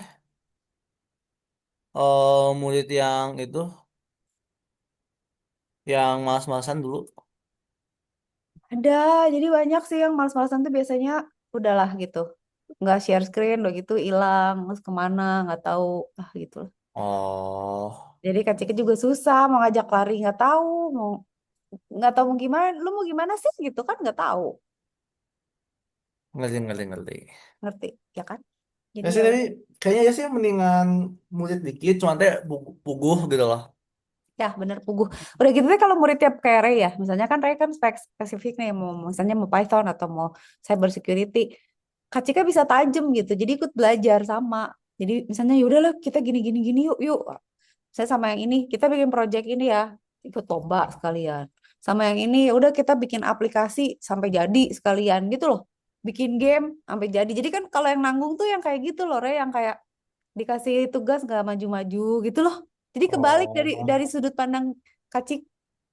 murid yang itu yang malas-malasan dulu. ada, jadi banyak sih yang males-malesan tuh biasanya udahlah gitu. Nggak share screen, udah gitu hilang, terus kemana, nggak tahu, gitu. Oh Jadi Kak Cika juga susah mau ngajak lari, mau nggak tahu mau gimana, lu mau gimana sih gitu kan nggak tahu, ngerti ngerti ngerti. ngerti ya kan? Ya Jadi sih ya tapi udah. kayaknya ya sih mendingan murid dikit cuma teh puguh gitu loh. Ya bener puguh. Udah gitu deh kalau muridnya kayak Ray ya. Misalnya kan Ray kan spesifik nih misalnya mau Python atau mau cyber security. Kak Cika bisa tajem gitu. Jadi ikut belajar sama. Jadi misalnya yaudahlah kita gini gini gini yuk yuk. Saya sama yang ini kita bikin project ini ya. Ikut lomba sekalian. Sama yang ini ya udah kita bikin aplikasi sampai jadi sekalian gitu loh. Bikin game sampai jadi. Jadi kan kalau yang nanggung tuh yang kayak gitu loh Ray, yang kayak dikasih tugas nggak maju-maju gitu loh. Jadi kebalik dari Oh sudut pandang Kak Cik,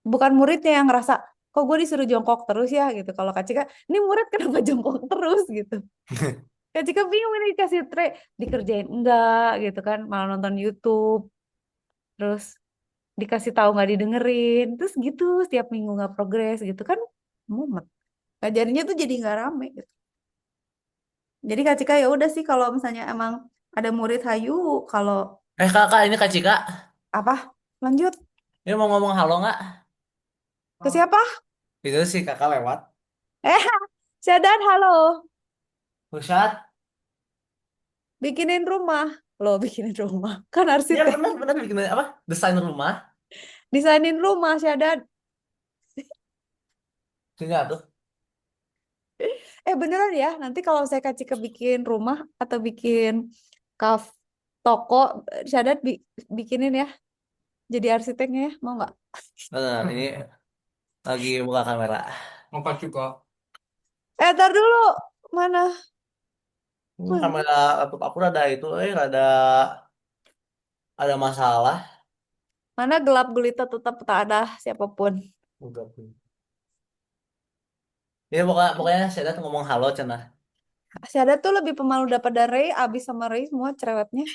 bukan muridnya yang ngerasa kok gue disuruh jongkok terus ya gitu. Kalau Kak Cika, ini murid kenapa jongkok terus gitu. Kak Cika bingung ini dikasih dikerjain enggak gitu kan, malah nonton YouTube, terus dikasih tahu nggak didengerin, terus gitu setiap minggu nggak progres gitu kan, mumet. Ngajarinnya tuh jadi nggak rame gitu. Jadi Kak Cika ya udah sih kalau misalnya emang ada murid hayu, kalau Kakak ini Kak Cika. apa lanjut Ini mau ngomong halo nggak? ke siapa? Itu sih kakak lewat. Eh, Syadan, halo. Pusat. Bikinin rumah. Loh, bikinin rumah. Kan Iya arsitek. benar benar bikin apa? Desain rumah. Desainin rumah, Syadan. Sini tuh. Beneran ya, nanti kalau saya kasih ke bikin rumah atau bikin kaf toko, Syadan bikinin ya. Jadi arsiteknya ya, mau nggak? Benar, ini lagi buka kamera. Tar dulu. Mana? Mana? Kamera laptop aku rada itu, ada masalah. Mana gelap gulita tetap tak ada siapapun. Udah. Ya pokoknya saya datang ngomong halo cenah. Syadan tuh lebih pemalu daripada Ray, abis sama Ray semua cerewetnya.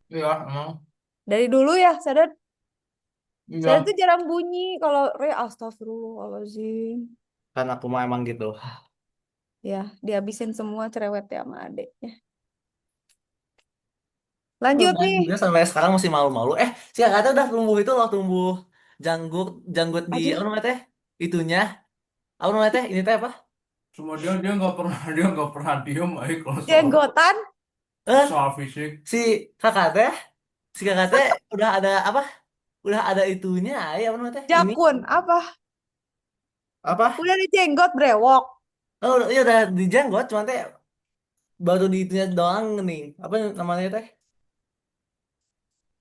Iya, emang. Dari dulu ya, Syadan. Syadan Iya. tuh jarang bunyi. Kalau Ray, astagfirullahaladzim. Kan aku mah emang gitu. Ya, dihabisin semua cerewet ya sama adeknya. Lanjut Dan nih. dia sampai sekarang masih malu-malu. Si kakak udah tumbuh itu loh, tumbuh janggut, janggut di Aduh, apa namanya teh? Itunya. Apa namanya teh? Ini teh apa? Cuma dia nggak pernah diem kalau soal jenggotan. Eh, soal fisik. si kakak teh, si kakak teh udah ada apa? Udah ada itunya, ya apa namanya teh? Ini Jakun, apa? apa? Udah ada jenggot brewok. Oh, iya udah dijenggot, cuman teh baru di itunya doang nih. Apa namanya teh?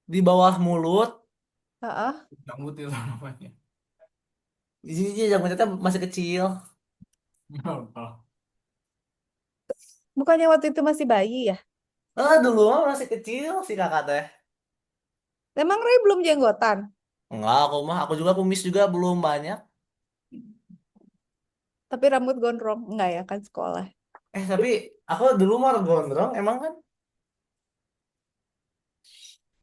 Di bawah mulut. Heeh. Rambut itu namanya. Di sini janggutnya teh masih kecil. Bukannya waktu itu masih bayi ya? Dulu mah masih kecil si kakak teh. Emang Ray belum jenggotan? Enggak, aku juga kumis juga belum banyak. Tapi rambut gondrong. Enggak ya, kan sekolah. Tapi aku dulu mah gondrong, emang kan?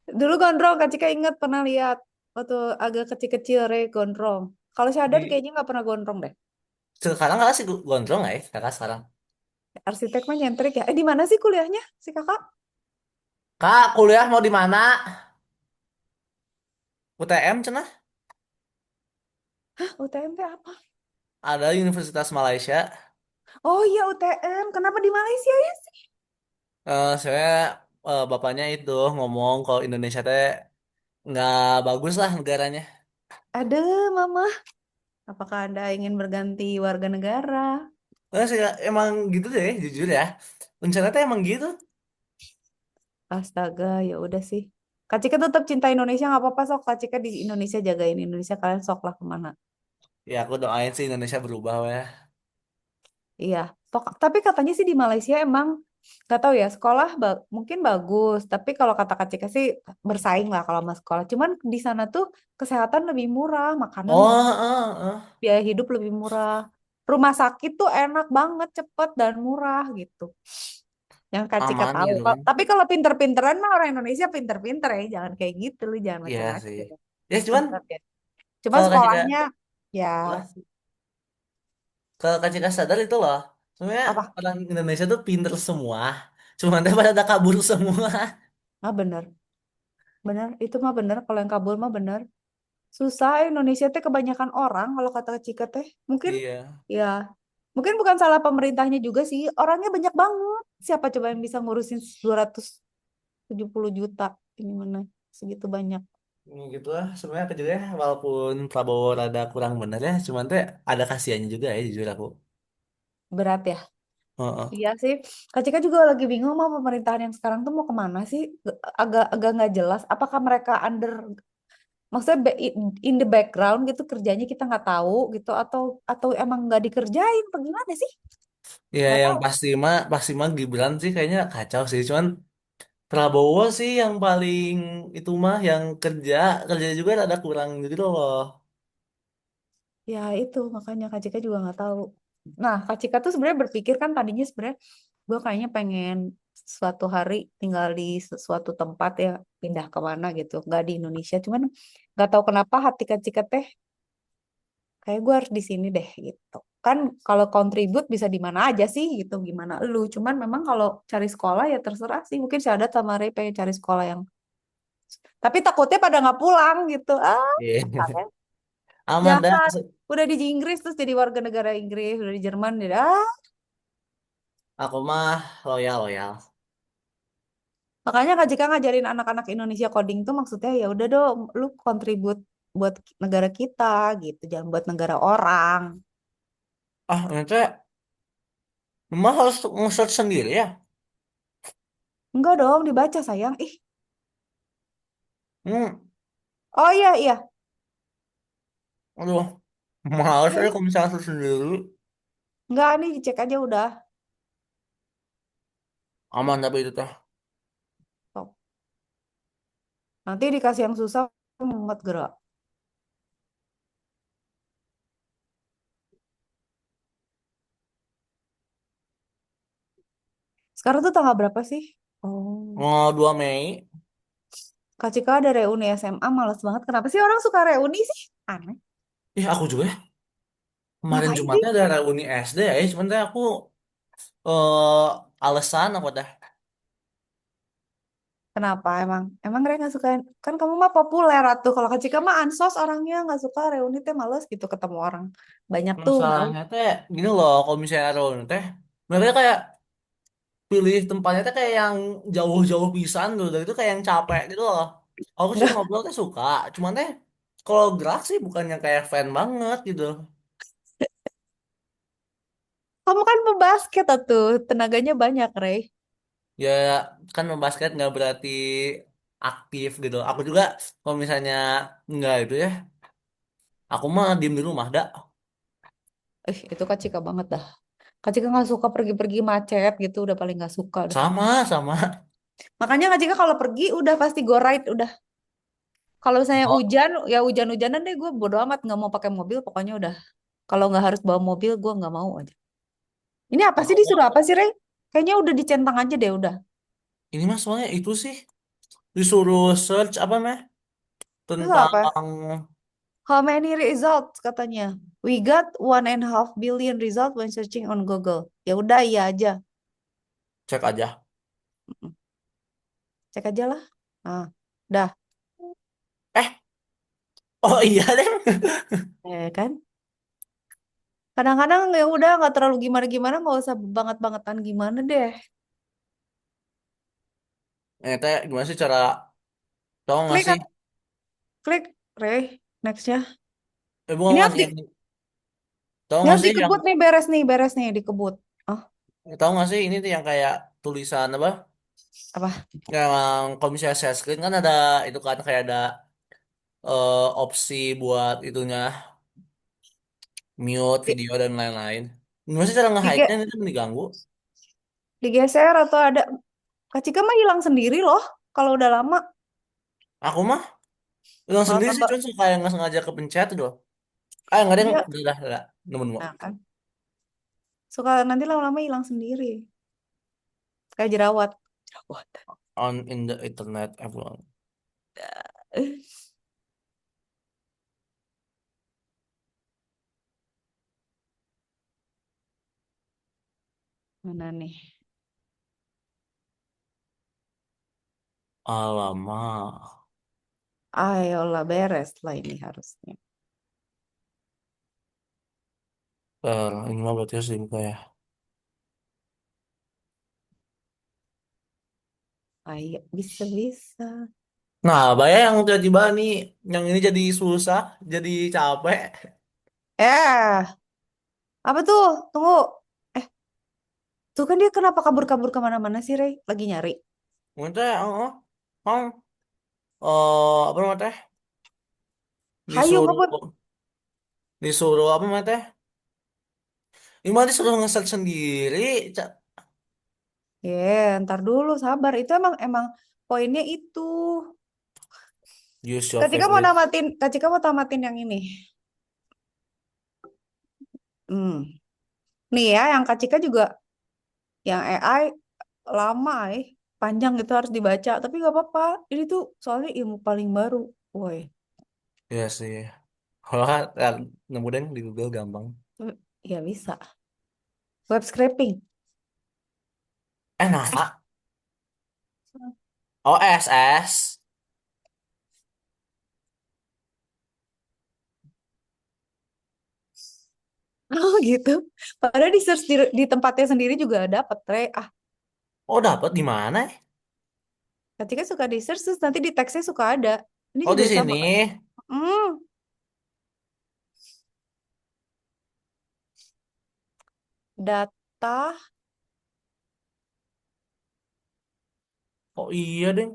Dulu gondrong, Kak Cika inget pernah lihat. Waktu agak kecil-kecil Ray gondrong. Kalau Syadan Di kayaknya nggak pernah gondrong deh. sekarang kakak sih gondrong nggak ya kakak sekarang? Arsitek mah nyentrik ya. Di mana sih kuliahnya si kakak? Kak, kuliah mau di mana? UTM cenah? Hah, UTMP apa? Ada Universitas Malaysia. Oh iya UTM. Kenapa di Malaysia ya? Saya bapaknya itu ngomong kalau Indonesia teh nggak bagus lah negaranya. Ada, Mama. Apakah Anda ingin berganti warga negara? Sih emang gitu deh, jujur ya. Rencana teh emang gitu. Astaga, ya udah sih. Kak Cika tetap cinta Indonesia nggak apa-apa sok. Kak Cika di Indonesia jagain Indonesia kalian sok lah kemana. Ya aku doain sih Indonesia berubah ya. Iya. Tapi katanya sih di Malaysia emang nggak tahu ya sekolah mungkin bagus. Tapi kalau kata Kak Cika sih bersaing lah kalau sama sekolah. Cuman di sana tuh kesehatan lebih murah, makanan lebih, Oh, biaya hidup lebih murah. Rumah sakit tuh enak banget, cepet dan murah gitu. Yang Kak Cika aman tahu. gitu kan. Tapi kalau pinter-pinteran mah orang Indonesia pinter-pinter ya, jangan kayak gitu lu, jangan Iya sih. macam-macam. Ya cuman Pinter ya. Cuma kalau kasih sekolahnya ya kalau Kak Cika sadar itu loh, sebenarnya apa? orang Indonesia tuh pinter semua, cuman dia pada kabur semua. Ah bener, bener. Itu mah bener. Kalau yang kabur mah bener. Susah Indonesia teh kebanyakan orang kalau kata Kak Cika teh. Mungkin Iya, ya, mungkin bukan salah pemerintahnya juga sih. Orangnya banyak banget. Siapa coba yang bisa ngurusin 270 juta? Ini mana segitu banyak. gitu lah. Sebenarnya aku juga ya, walaupun Prabowo rada kurang bener ya, cuman tuh ada kasihannya juga ya, jujur aku. Berat ya. Heeh. Iya sih, Kak Cika juga lagi bingung mau pemerintahan yang sekarang tuh mau kemana sih? Agak nggak jelas. Apakah mereka maksudnya in the background gitu kerjanya kita nggak tahu gitu atau emang nggak dikerjain? Bagaimana sih? Ya Nggak yang tahu. pasti mah Gibran sih kayaknya kacau sih, cuman Prabowo sih yang paling itu mah yang kerja juga rada kurang gitu loh. Ya itu makanya Kak Cika juga nggak tahu. Nah Kak Cika tuh sebenarnya berpikir kan tadinya sebenarnya gue kayaknya pengen suatu hari tinggal di suatu tempat ya pindah kemana gitu nggak di Indonesia cuman nggak tahu kenapa hati Kak Cika teh kayak gue harus di sini deh gitu kan kalau kontribut bisa di mana aja sih gitu gimana lu cuman memang kalau cari sekolah ya terserah sih mungkin saya ada sama Ray pengen cari sekolah yang tapi takutnya pada nggak pulang gitu Iya. kalian Aman dah. jahat udah di Inggris terus jadi warga negara Inggris udah di Jerman ya Aku mah loyal loyal. makanya Kak Jika ngajarin anak-anak Indonesia coding tuh maksudnya ya udah dong lu kontribut buat negara kita gitu jangan buat negara orang Ah, nanti emang harus nge-search sendiri ya? enggak dong dibaca sayang ih Hmm, oh iya iya aduh, males iya ya iya. kalau misalnya search sendiri. Enggak nih dicek aja udah Aman tapi itu teh. Sok. Nanti dikasih yang susah mumet gerak sekarang tuh tanggal berapa sih oh Oh, 2 Mei. Kak Cika ada reuni SMA males banget kenapa sih orang suka reuni sih aneh Ih, aku juga ya. Kemarin ngapain sih Jumatnya ada reuni SD ya, cuman teh aku eh alasan apa dah? kenapa emang emang Rey nggak suka kan kamu mah populer atuh kalau Kak Cika mah ansos orangnya nggak suka reuni teh males gitu ketemu orang banyak tuh males Masalahnya teh gini loh, kalau misalnya reuni teh, mereka kayak pilih tempatnya teh kayak yang jauh-jauh pisan gitu, dan itu kayak yang capek gitu loh. Aku sih enggak ngobrol teh suka, cuman teh kalau gerak sih bukannya kayak fan banget gitu. kamu kan pebasket tuh tenaganya banyak Rey Ya kan basket nggak berarti aktif gitu. Aku juga kalau misalnya nggak itu ya, aku mah diem di rumah dah. itu Kak Cika banget dah Kak Cika nggak suka pergi-pergi macet gitu udah paling nggak suka dah Sama sama. makanya Kak Cika kalau pergi udah pasti go ride udah kalau misalnya Oh, hujan ya hujan-hujanan deh gue bodo amat nggak mau pakai mobil pokoknya udah kalau nggak harus bawa mobil gue nggak mau aja ini apa sih disuruh apa sih Rey kayaknya udah dicentang aja deh udah ini mah soalnya itu sih disuruh search apa meh itu tentang apa how many results katanya we got 1,5 billion result when searching on Google ya udah iya aja cek aja. Mm-mm. Cek aja lah ah dah Eh, oh iya deh. kan kadang-kadang ya udah nggak terlalu gimana-gimana nggak usah banget-bangetan gimana deh Teh gimana sih cara tahu nggak klik sih? klik Rey nextnya Bukan ini nggak harus sih tahu ini nggak harus sih yang dikebut nih beres nih dikebut oh tahu nggak sih ini tuh yang kayak tulisan apa? apa Yang kalau misalnya share screen kan ada itu kan kayak ada opsi buat itunya mute Di- video dan lain-lain. Gimana sih cara nge-hide-nya dige- itu kan diganggu? digeser atau ada Kak Cika mah hilang sendiri loh kalau udah lama Aku mah bilang malah sendiri sih tambah cuman suka yang nggak sengaja kepencet tuh. Ah nggak ada yang dia udah nemu nemu. nah kan suka nanti lama-lama hilang sendiri kayak jerawat jerawat On in the internet everyone. mana nih Alamak. ayolah beres lah ini harusnya Ini mah berarti harus dibuka ya. ayo bisa-bisa Nah, bayang yang tiba-tiba nih, yang ini jadi susah, jadi capek. eh apa tuh tunggu eh tuh kan dia kenapa kabur-kabur kemana-mana sih Rey lagi nyari Maksudnya, kan, apa namanya teh? hayu Disuruh, ngebut disuruh apa namanya teh? Ini mah disuruh nge-search sendiri. ntar dulu sabar itu emang emang poinnya itu Use your Kak Cika mau favorite. namatin Kak Cika mau tamatin yang ini Hmm. Nih ya, yang Kak Cika juga, yang AI lama panjang gitu harus dibaca. Tapi nggak apa-apa. Ini tuh soalnya ilmu paling baru. Woi, Iya sih. Kalau kan ya, nemu deh di Google gampang. ya bisa. Web scraping. Nah. Oh, SS. Oh gitu. Padahal di search di tempatnya sendiri juga dapat, Re. Ah, Oh, dapat di mana? ketika suka di search terus nanti di teksnya suka ada. Ini Oh, juga di sama sini. kan? Hmm, data, Oh iya deh.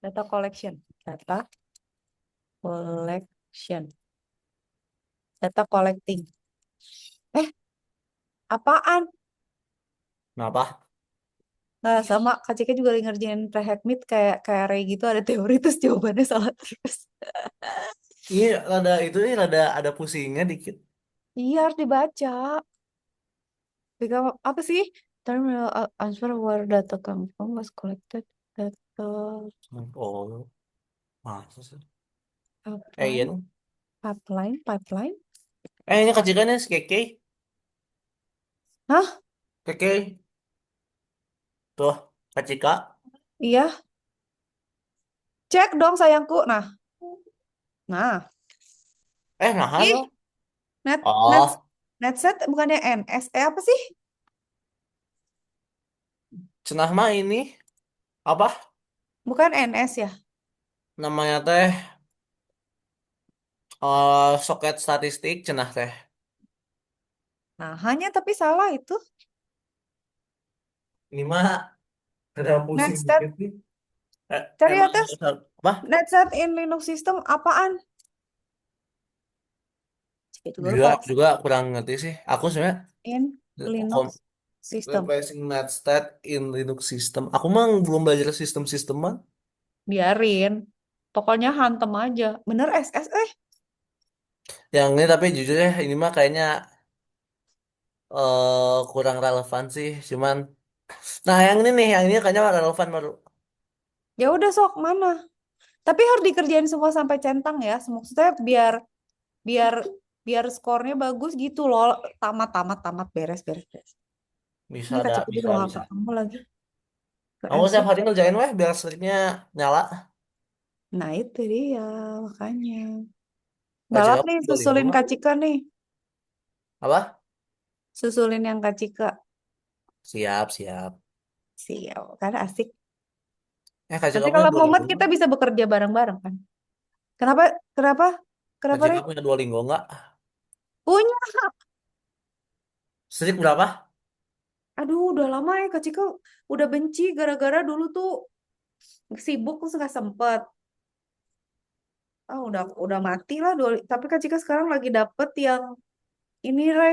data collection, data collection, data collecting. Eh, apaan? Kenapa? Nah, sama Kak Cika juga lagi ngerjain pre-hackmit kayak kayak Ray gitu ada teori terus jawabannya salah terus. Ini rada itu nih rada ada pusingnya dikit. Iya harus dibaca. Apa sih? Terminal answer where data come from was collected. Data Oh, masa sih? Iya pipeline, nih. pipeline. Ini kacikannya si Keke. Hah? Keke. Tuh, kacika. Iya. Cek dong sayangku. Nah. Nah Ih, halo. net net Oh, netset bukannya NSE apa sih? cenah mah ini apa? Bukan NS ya? Namanya teh soket statistik cenah teh. Nah, hanya tapi salah itu. Ini mah ada pusing Netset. dikit nih. Cari Emang atas apa? netset in Linux system apaan? Cek juga Juga lupa. juga kurang ngerti sih. Aku sebenarnya In Linux system. replacing netstat in Linux system. Aku mah belum belajar sistem-sisteman. Biarin. Pokoknya hantem aja. Bener SS Yang ini tapi jujur ya ini mah kayaknya kurang relevan sih. Cuman, nah yang ini nih, yang ini kayaknya relevan baru. Ya udah sok mana? Tapi harus dikerjain semua sampai centang ya. Maksudnya biar biar biar skornya bagus gitu loh. Tamat tamat tamat beres beres beres. Bisa Ini ada, kacip juga bisa gak bisa. ketemu lagi ke Aku setiap Ensy. hari ngerjain weh biar listriknya nyala. Nah itu dia makanya. Baca Balap kamu nih Duolingo susulin nggak? Kacika nih. Apa? Susulin yang Kacika. Siap, siap. Siap. Karena asik. Kaca Nanti kamu punya kalau momen Duolingo kita nggak? bisa bekerja bareng-bareng kan. Kenapa? Kenapa? Kenapa, Kaca Re? kamu punya Duolingo nggak? Punya. Strik berapa? Aduh, udah lama ya Kak Cika udah benci gara-gara dulu tuh sibuk terus nggak sempet. Ah, udah mati lah dulu. Tapi Kak Cika sekarang lagi dapet yang ini, Re,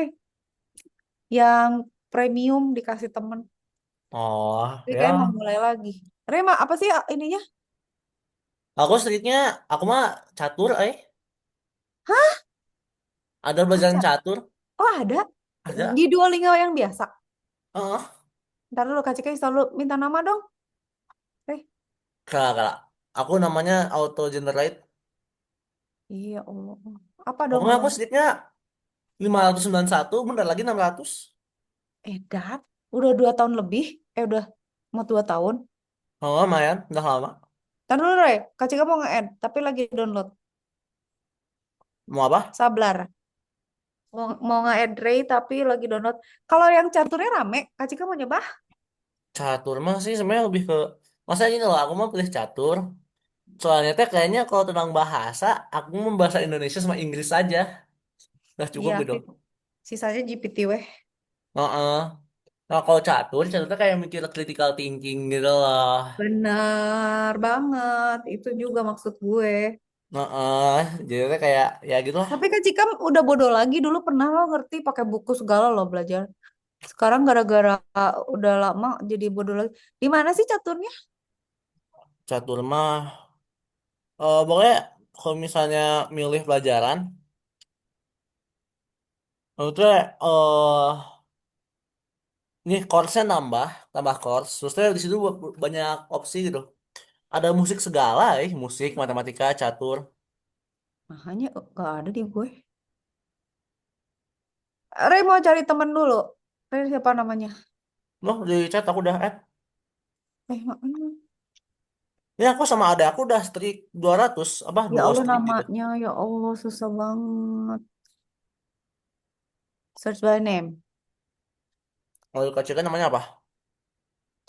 yang premium dikasih temen. Oh, Jadi kayak mau ya. mulai lagi. Re, apa sih ininya? Aku striknya, aku mah catur, Hah? Ada belajar Aca. catur. Oh, ada. Di Ada. Duolingo yang biasa. Heeh. Ntar dulu Kak Cika install dulu. Minta nama dong. Re. Kak. Aku namanya auto generate. Iya Allah. Apa dong Pokoknya aku namanya? striknya 591, bentar lagi 600. Edat. Udah 2 tahun lebih. Udah mau 2 tahun. Oh, lumayan, udah lama. Ntar dulu, Re. Kak Cika mau nge-add. Tapi lagi download. Mau apa? Sabar. Mau nge-add Ray tapi lagi download. Kalau yang caturnya rame, Kak Cika mau nyoba? Catur mah sih sebenarnya lebih ke masa gini loh, aku mau pilih catur. Soalnya teh kayaknya kalau tentang bahasa, aku mau bahasa Indonesia sama Inggris saja. Udah cukup Iya, gitu. sisanya GPT weh. Heeh. Nah, kalau catur tuh kayak mikir critical thinking gitu loh. Benar banget. Itu juga maksud gue. Heeh. Jadi tuh kayak ya gitu lah. Tapi Kak Cika udah bodoh lagi. Dulu pernah lo ngerti pakai buku segala lo belajar. Sekarang gara-gara udah lama jadi bodoh lagi. Di mana sih caturnya? Catur mah, pokoknya kalau misalnya milih pelajaran, Maksudnya ini chordsnya tambah chords. Terusnya di situ banyak opsi gitu. Ada musik segala, musik, matematika, catur. Makanya gak ada di gue. Ray mau cari temen dulu. Ray siapa namanya? Loh, di chat aku udah add. Mana? Ini aku sama ada aku udah streak 200 apa Ya duo Allah streak gitu. namanya, ya Allah susah banget. Search by name. Kalau Kak Cika namanya apa?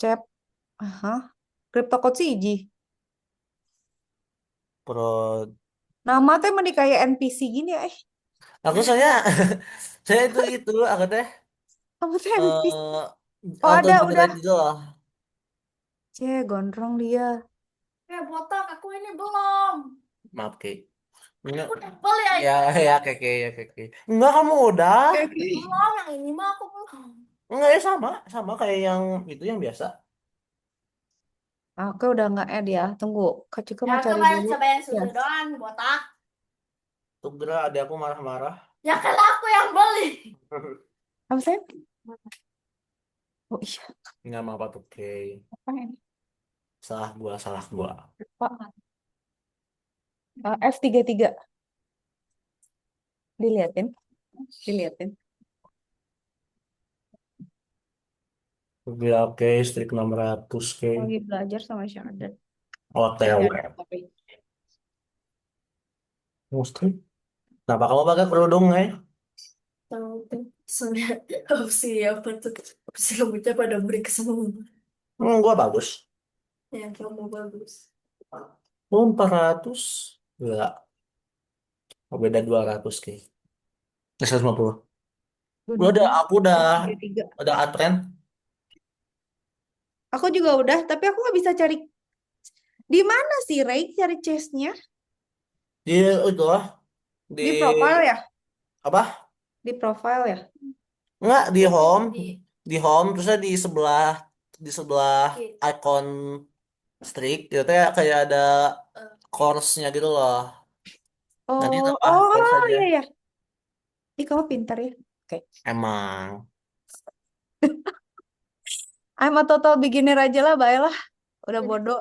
Cep. Aha. Cryptocode CG. Pro. Nama tuh emang di kayak NPC gini ya. Aku saya saya itu aku teh Nama tuh NPC. eh Oh auto ada, udah. generate gitu loh. Gondrong dia. botak aku ini belum. Maaf, Ki. Enggak. Aku tebel ya. Ya, ya, keke, ya, keke. Enggak, kamu udah. Belum, yang ini mah aku belum. Enggak, ya sama. Sama kayak yang itu yang biasa. Oke udah nggak add ya. Tunggu. Kak Cika Ya mau aku cari baru dulu. coba yang Ya. susu doang, botak. Tuh gerak ada aku marah-marah. Ya kan aku yang beli. Apa sih? Oh iya. Enggak apa tuh, oke. Apa ini? Salah gua, salah gua. Pak. F33. Diliatin. Diliatin. Gila, oke, strik 600, oke. Lagi belajar sama Syahadat. OTW. Syahadat tapi. Mustrik. Kenapa kamu pakai kerudung, Tahu tuh. Soalnya opsi apa tuh? Opsi rambutnya pada break semua. Gua bagus. Yang kamu bagus. Oh, 400. Enggak. Beda 200, oke. 150. Gua udah, Beneran. aku udah, F33. udah advent. Aku juga udah, tapi aku nggak bisa cari. Di mana sih Ray cari chestnya? Di itu lah. Di Di profile ya? apa? Di profile ya? Enggak, di home. Di Di home, terusnya di sebelah icon streak, gitu ya kayak ada course-nya gitu loh. Nanti Oh, tambah course oh aja. iya ya. Ih, kamu pintar ya. Oke. Emang. I'm a total beginner aja lah, baiklah. Udah bodoh,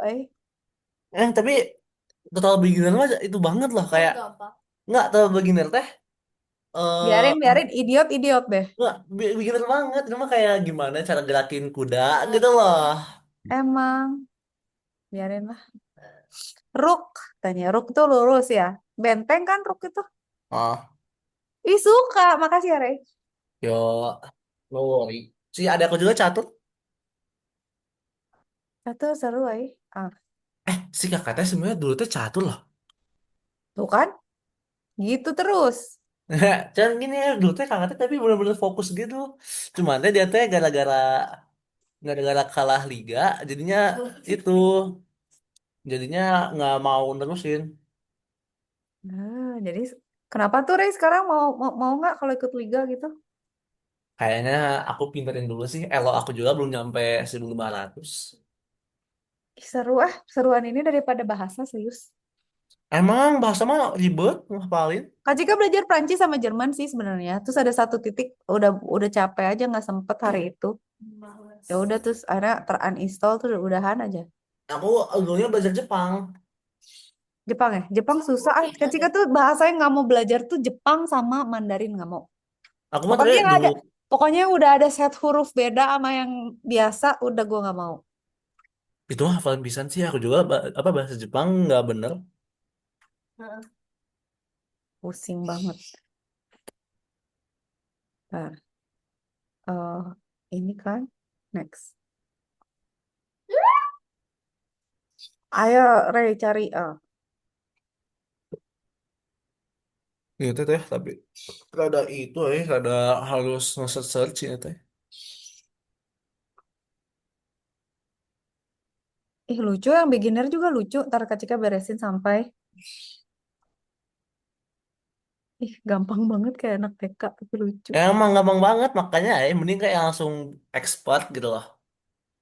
Tapi total beginner mah itu banget loh kayak gampang. enggak total beginner teh. Eh, Biarin, biarin. Idiot, idiot deh. enggak beginner banget, cuma kayak gimana cara gerakin kuda gitu loh. Emang, biarin lah. Rook, tanya. Rook tuh lurus ya. Benteng kan Rook itu? Oh, Ih, suka. Makasih ya, Ray. yo, no worry. Si ada aku juga catur. Satu seru, Si kakaknya sebenarnya dulu tuh catur loh. Tuh kan? Gitu terus. Jangan gini ya, dulu teh kakaknya tapi bener-bener fokus gitu. Cuman teh dia teh gara-gara kalah liga, jadinya itu, jadinya nggak mau nerusin. Jadi kenapa tuh Ray sekarang mau nggak kalau ikut liga gitu? Kayaknya aku pinterin dulu sih. Elo aku juga belum nyampe 1.500. Ih, seru seruan ini daripada bahasa serius. Emang bahasa mah ribet ngapalin. Kak Cika belajar Prancis sama Jerman sih sebenarnya. Terus ada satu titik udah capek aja nggak sempet hari itu. Males. Ya udah terus akhirnya teruninstall tuh udahan aja. Aku dulunya belajar Jepang. Jepang ya? Jepang susah. Kak Cika tuh bahasanya nggak mau belajar tuh Jepang sama Mandarin nggak mau. Aku mah Pokoknya tadi yang dulu, ada, pokoknya yang udah ada set huruf beda sama yang biasa, udah gue nggak mau. itu mah hafalan pisan sih. Aku juga apa bahasa Jepang nggak bener. Heeh. Pusing banget. Nah, eh, ini kan next. Ayo Ray cari. Gitu teh, tapi rada itu rada harus nge-search ini teh. Ih lucu yang beginner juga lucu. Ntar Kak Cika beresin sampai. Ih gampang banget kayak anak TK tapi lucu. Ya, emang gampang banget, makanya mending kayak langsung expert gitu loh.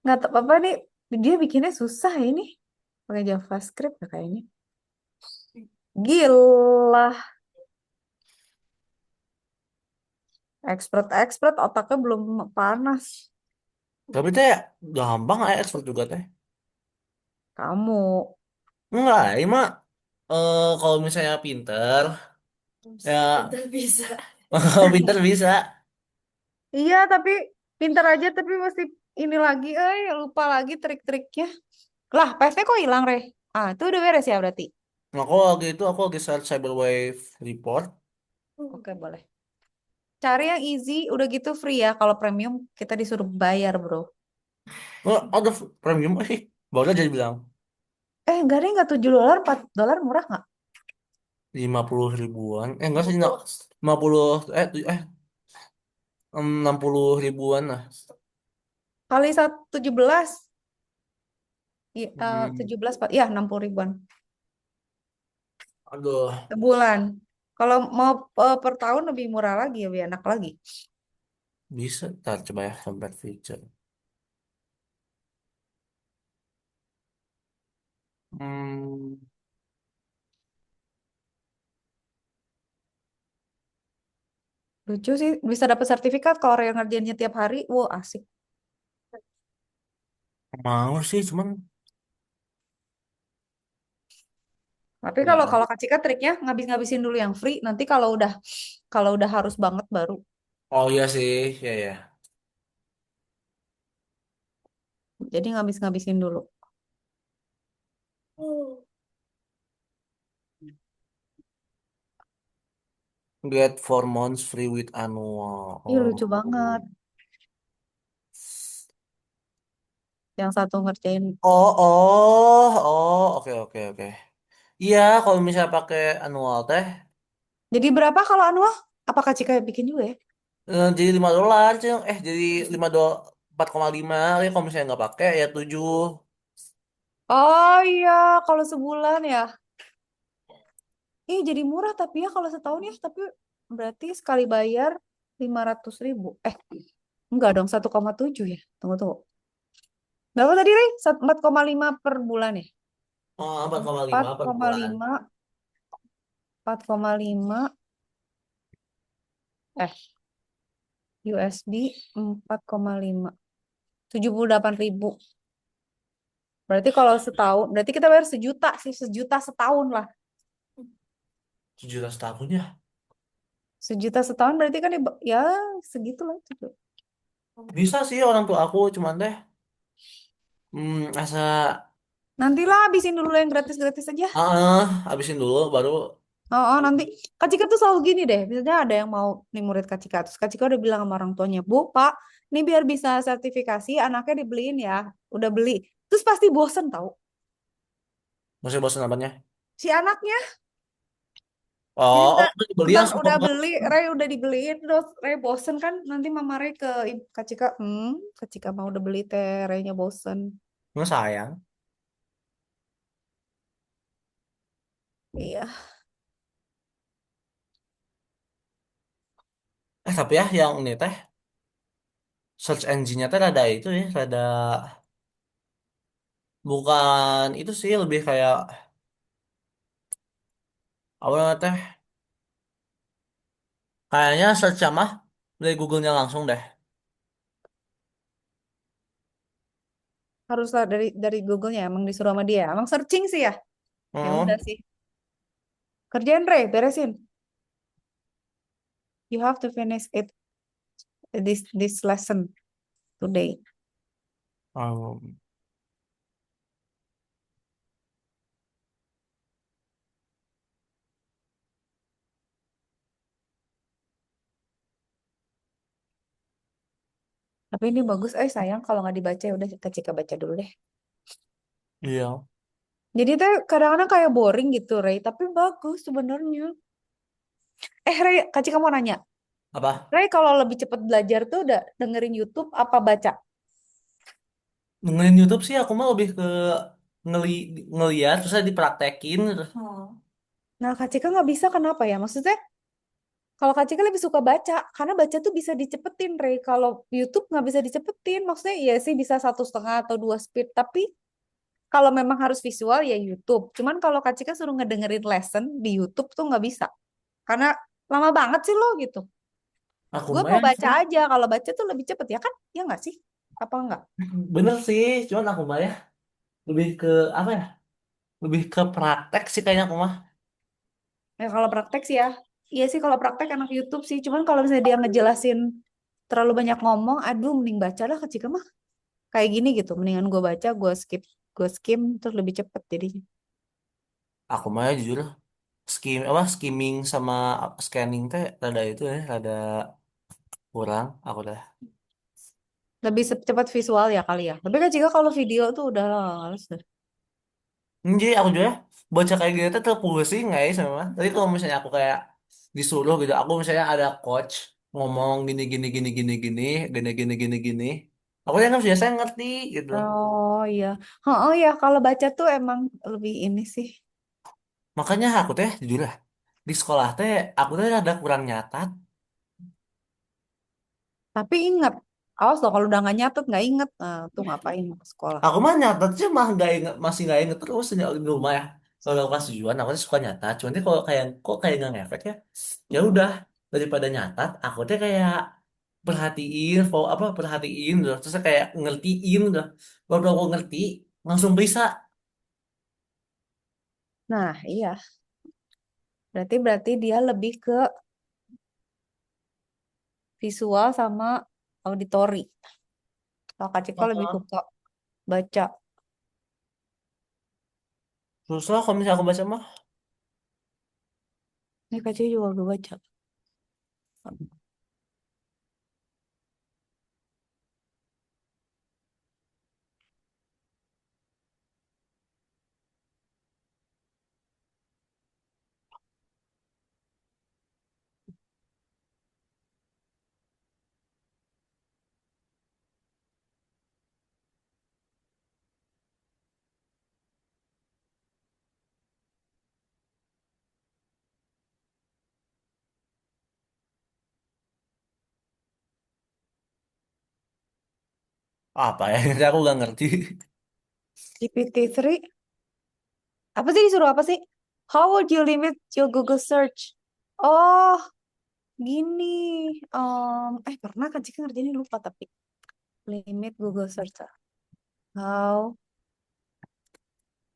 Nggak tahu apa nih. Dia bikinnya susah ini. Pakai JavaScript ya kayaknya. Gila. Expert otaknya belum panas. Tapi teh gampang aja expert juga teh. Kamu. Enggak, ini mah kalau misalnya pinter ya Pintar bisa. kalau pinter bisa. Iya, tapi pintar aja tapi masih ini lagi, lupa lagi trik-triknya. Lah, PSnya kok hilang, Re? Ah, itu udah beres ya berarti. Nah, aku lagi search Cyberwave report. Oke, boleh. Cari yang easy, udah gitu free ya. Kalau premium kita disuruh bayar, bro. Oh, ada premium baru aja bilang Enggak deh, enggak $7, $4 murah nggak? 50 ribuan. Enggak sih, 50 60 ribuan lah. Kali 17, iya, Hmm, 17, ya 60 ribuan aduh, sebulan. Kalau mau per tahun lebih murah lagi, lebih enak lagi. bisa. Ntar coba ya compare feature. Hmm, Lucu sih, bisa dapat sertifikat kalau orang yang ngerjainnya tiap hari. Wow, asik. mau sih, cuman Tapi kalau ya. kalau Kak Cika triknya ngabis-ngabisin dulu yang free, nanti kalau udah harus banget baru. Oh iya sih, ya ya. Jadi ngabis-ngabisin dulu. Oh. Get 4 months free with annual. Ih, lucu Oh. banget. Yang satu ngerjain. Oh, oh, oh, oke, oke, oke. Iya, kalau misalnya pakai annual teh, Jadi berapa kalau anual? Apa Kak Cika bikin juga ya? jadi $5, Cing. Jadi 5 dolar, 4,5. Ya, kalau misalnya nggak pakai ya 7. Oh iya, kalau sebulan ya. Jadi murah tapi ya kalau setahun ya. Tapi berarti sekali bayar 500 ribu. Enggak dong, 1,7 ya. Tunggu, tunggu. Berapa tadi, Rey? 4,5 per bulan ya? Oh, 4,5 Empat per koma bulan. lima, 4,5, eh, USD 4,5. 78 ribu. Berarti kalau setahun, berarti kita bayar 1 juta sih. 1 juta setahun lah. 17 tahun ya. 1 juta setahun berarti kan ya segitulah. Bisa sih orang tua aku, cuman deh. Asa Nantilah habisin dulu yang gratis-gratis aja. habisin dulu baru. Oh, nanti Kak Cika tuh selalu gini deh. Misalnya ada yang mau nih murid Kak Cika. Terus Kak Cika udah bilang sama orang tuanya, Bu, Pak, ini biar bisa sertifikasi anaknya dibeliin ya. Udah beli. Terus pasti bosen tau. Masih bosan apanya? Si anaknya. Jadi Oh, udah udah dibeli Bang langsung udah ke. beli, Ray udah dibeliin, terus Ray bosen kan, nanti Mama Ray ke Kak Cika, Kak Cika mau udah beli teh, Raynya bosen. Nggak sayang. Iya, Tapi ya yang ini teh search engine-nya teh rada itu ya, rada bukan itu sih, lebih kayak apa namanya teh? Kayaknya search mah dari Google-nya langsung deh. haruslah dari Google-nya, emang disuruh sama dia. Emang searching sih ya. Ya udah Hmm. sih. Kerjaan Ray, beresin. You have to finish it this lesson today. Um, Tapi ini bagus, sayang kalau nggak dibaca ya udah Kak Cika baca dulu deh. iya. Jadi tuh kadang-kadang kayak boring gitu, Ray, tapi bagus sebenarnya. Ray, Kak Cika mau nanya. Apa? Ray kalau lebih cepat belajar tuh udah dengerin YouTube apa baca? Dengerin YouTube sih aku mah lebih ke ngeli ngeliat terus saya dipraktekin terus. Nah, Kak Cika nggak bisa kenapa ya? Maksudnya kalau Kak Cika lebih suka baca, karena baca tuh bisa dicepetin, Ray. Kalau YouTube nggak bisa dicepetin, maksudnya ya sih bisa 1,5 atau 2 speed. Tapi kalau memang harus visual ya YouTube. Cuman kalau Kak Cika suruh ngedengerin lesson di YouTube tuh nggak bisa. Karena lama banget sih lo gitu. Aku Gue mah mau ya baca sih. aja. Kalau baca tuh lebih cepet ya kan? Ya nggak sih? Apa enggak? Bener sih, cuman aku mah ya lebih ke apa ya? Lebih ke praktek sih kayaknya aku mah. Ya kalau praktek sih ya. Iya sih kalau praktek anak YouTube sih. Cuman kalau misalnya dia ngejelasin terlalu banyak ngomong, aduh mending baca lah kecil mah. Kayak gini gitu. Mendingan gue baca, gue skim terus lebih cepet jadinya. Aku mah ya jujur skimming sama scanning teh rada itu ya, rada kurang aku dah. Lebih cepat visual ya kali ya. Tapi kan jika kalau video tuh udah lah, males deh. Jadi aku juga baca kayak gitu tuh pusing nggak ya sama. Tapi kalau misalnya aku kayak disuruh gitu, aku misalnya ada coach ngomong gini gini gini gini gini gini gini gini gini, aku yang kan biasanya ngerti gitu. Oh iya. Oh iya, kalau baca tuh emang lebih ini sih. Makanya aku teh jujur lah di sekolah teh aku teh ada kurang nyatat. Tapi ingat, awas loh kalau udah nggak nyatet nggak inget. Nah, tuh ngapain ke sekolah. Aku mah nyatat sih mah nggak inget, masih nggak inget terus di rumah ya. Kalau pas tujuan aku tuh suka nyatat. Cuman tuh kalau kayak kok kayak nggak ngefek ya. Ya udah daripada nyatat, aku tuh kayak perhatiin, apa perhatiin loh. Terus kayak ngertiin loh. Baru aku ngerti langsung bisa. Nah, iya. Berarti dia lebih ke visual sama auditori. Kalau Kak Ciko lebih Heeh. suka baca. Terus lah kalau misalnya aku baca mah, Ini Kak Ciko juga udah baca. apa ya? Aku nggak ngerti. GPT-3, apa sih disuruh apa sih? How would you limit your Google search? Oh, gini. Pernah Kak Ciko ngerjain lupa tapi. Limit Google search. How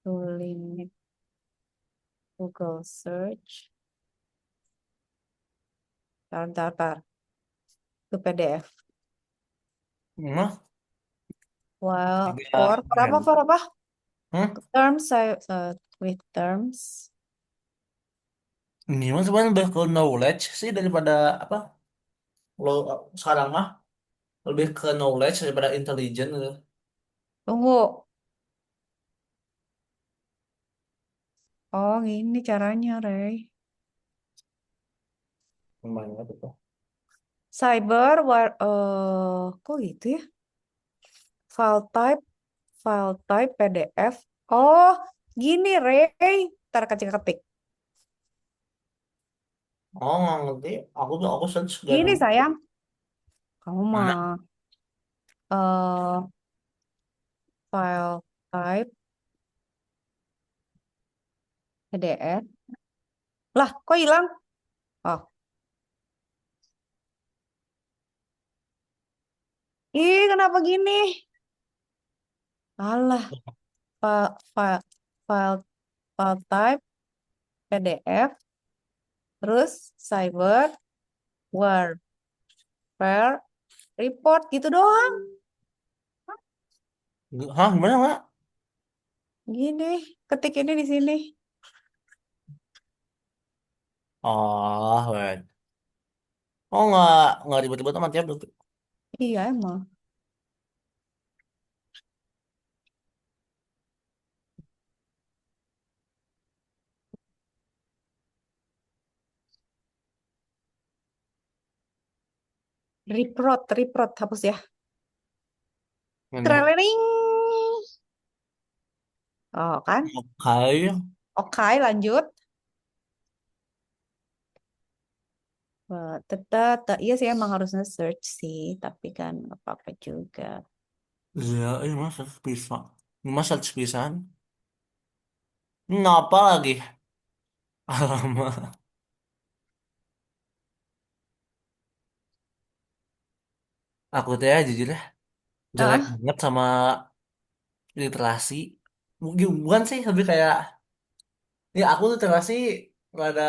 to limit Google search. Tar. Ke PDF. Mah, Well, ya, for apa? hmm? Terms, with terms. Ini mah sebenarnya lebih ke knowledge sih daripada apa? Lo sekarang mah lebih ke knowledge daripada intelligent gitu. Tunggu. Oh, gini caranya, Ray. Lumayan gitu tuh. Kok gitu ya? File type, PDF. Oh, gini, Ray. Ntar ketik. Oh, nggak ngerti. Aku search gak Gini, nemu. sayang. Kamu Mana? mah eh file type, PDF. Lah, kok hilang? Oh, kenapa gini? Alah, file, file, file, file type, PDF, terus cyber, warfare, report gitu doang. Hah, gimana nggak? Gini, ketik ini di sini. Oh, wait. Oh, nggak ribet-ribet amat ya berarti. Iya emang. Reprot, hapus ya. Ini. Trailing. Oh kan? Oke. Oke, lanjut. Tetap, iya sih emang harusnya search sih, tapi kan nggak apa-apa juga. Iya, ini mah search bisa. Ini mah search pisan. Ngapa lagi? Alamak. Aku tuh ya jujur ya jelek Ah, banget sama literasi. Bukan sih, lebih kayak ya aku literasi rada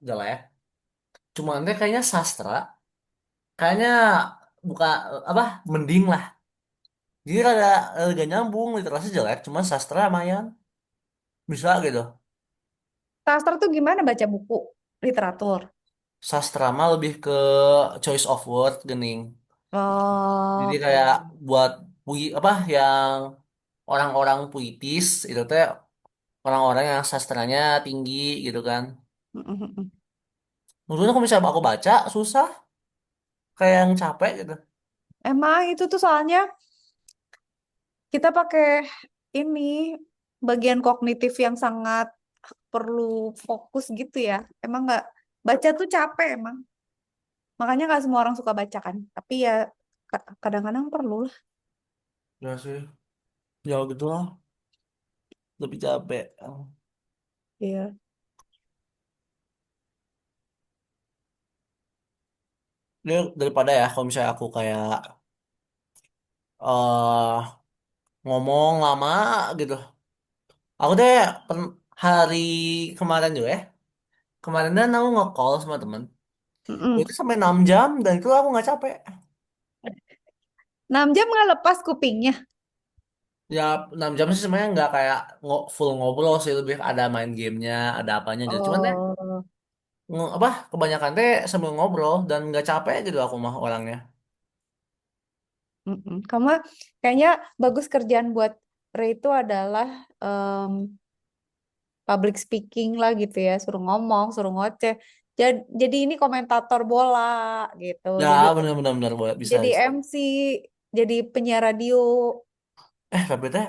jelek. Cuman teh kayaknya sastra, kayaknya buka apa mending lah. Jadi rada gak nyambung, literasi jelek, cuman sastra lumayan bisa gitu. sastra tuh gimana baca buku literatur? Sastra mah lebih ke choice of word gening. Jadi Oh, kayak buat apa yang orang-orang puitis itu teh orang-orang yang sastranya tinggi gitu kan. mm, mm, mm. Menurutnya kalau misalnya aku baca susah, kayak yang capek gitu. Emang itu tuh soalnya kita pakai ini bagian kognitif yang sangat perlu fokus gitu ya. Emang nggak baca tuh capek emang. Makanya nggak semua orang suka baca kan. Tapi ya kadang-kadang perlu lah. Ya sih, ya gitu lah, lebih capek. Iya. Dia daripada ya kalau misalnya aku kayak eh ngomong lama gitu. Aku deh hari kemarin juga ya. Kemarin dan aku nge-call sama temen. Mm-mm. Itu sampai 6 jam dan itu aku nggak capek. 6 jam nggak lepas kupingnya. Ya 6 jam sih sebenarnya nggak kayak full ngobrol sih, lebih ada main gamenya, ada apanya gitu. Cuman deh Oh. apa kebanyakan teh sambil ngobrol dan nggak capek gitu aku mah orangnya. Mm-mm. Kamu kayaknya bagus kerjaan buat Ray itu adalah em, public speaking lah gitu ya, suruh ngomong, suruh ngoceh. Jadi ini komentator bola gitu. Ya Jadi benar-benar benar boleh bisa, jadi bisa. MC, jadi penyiar radio. Tapi teh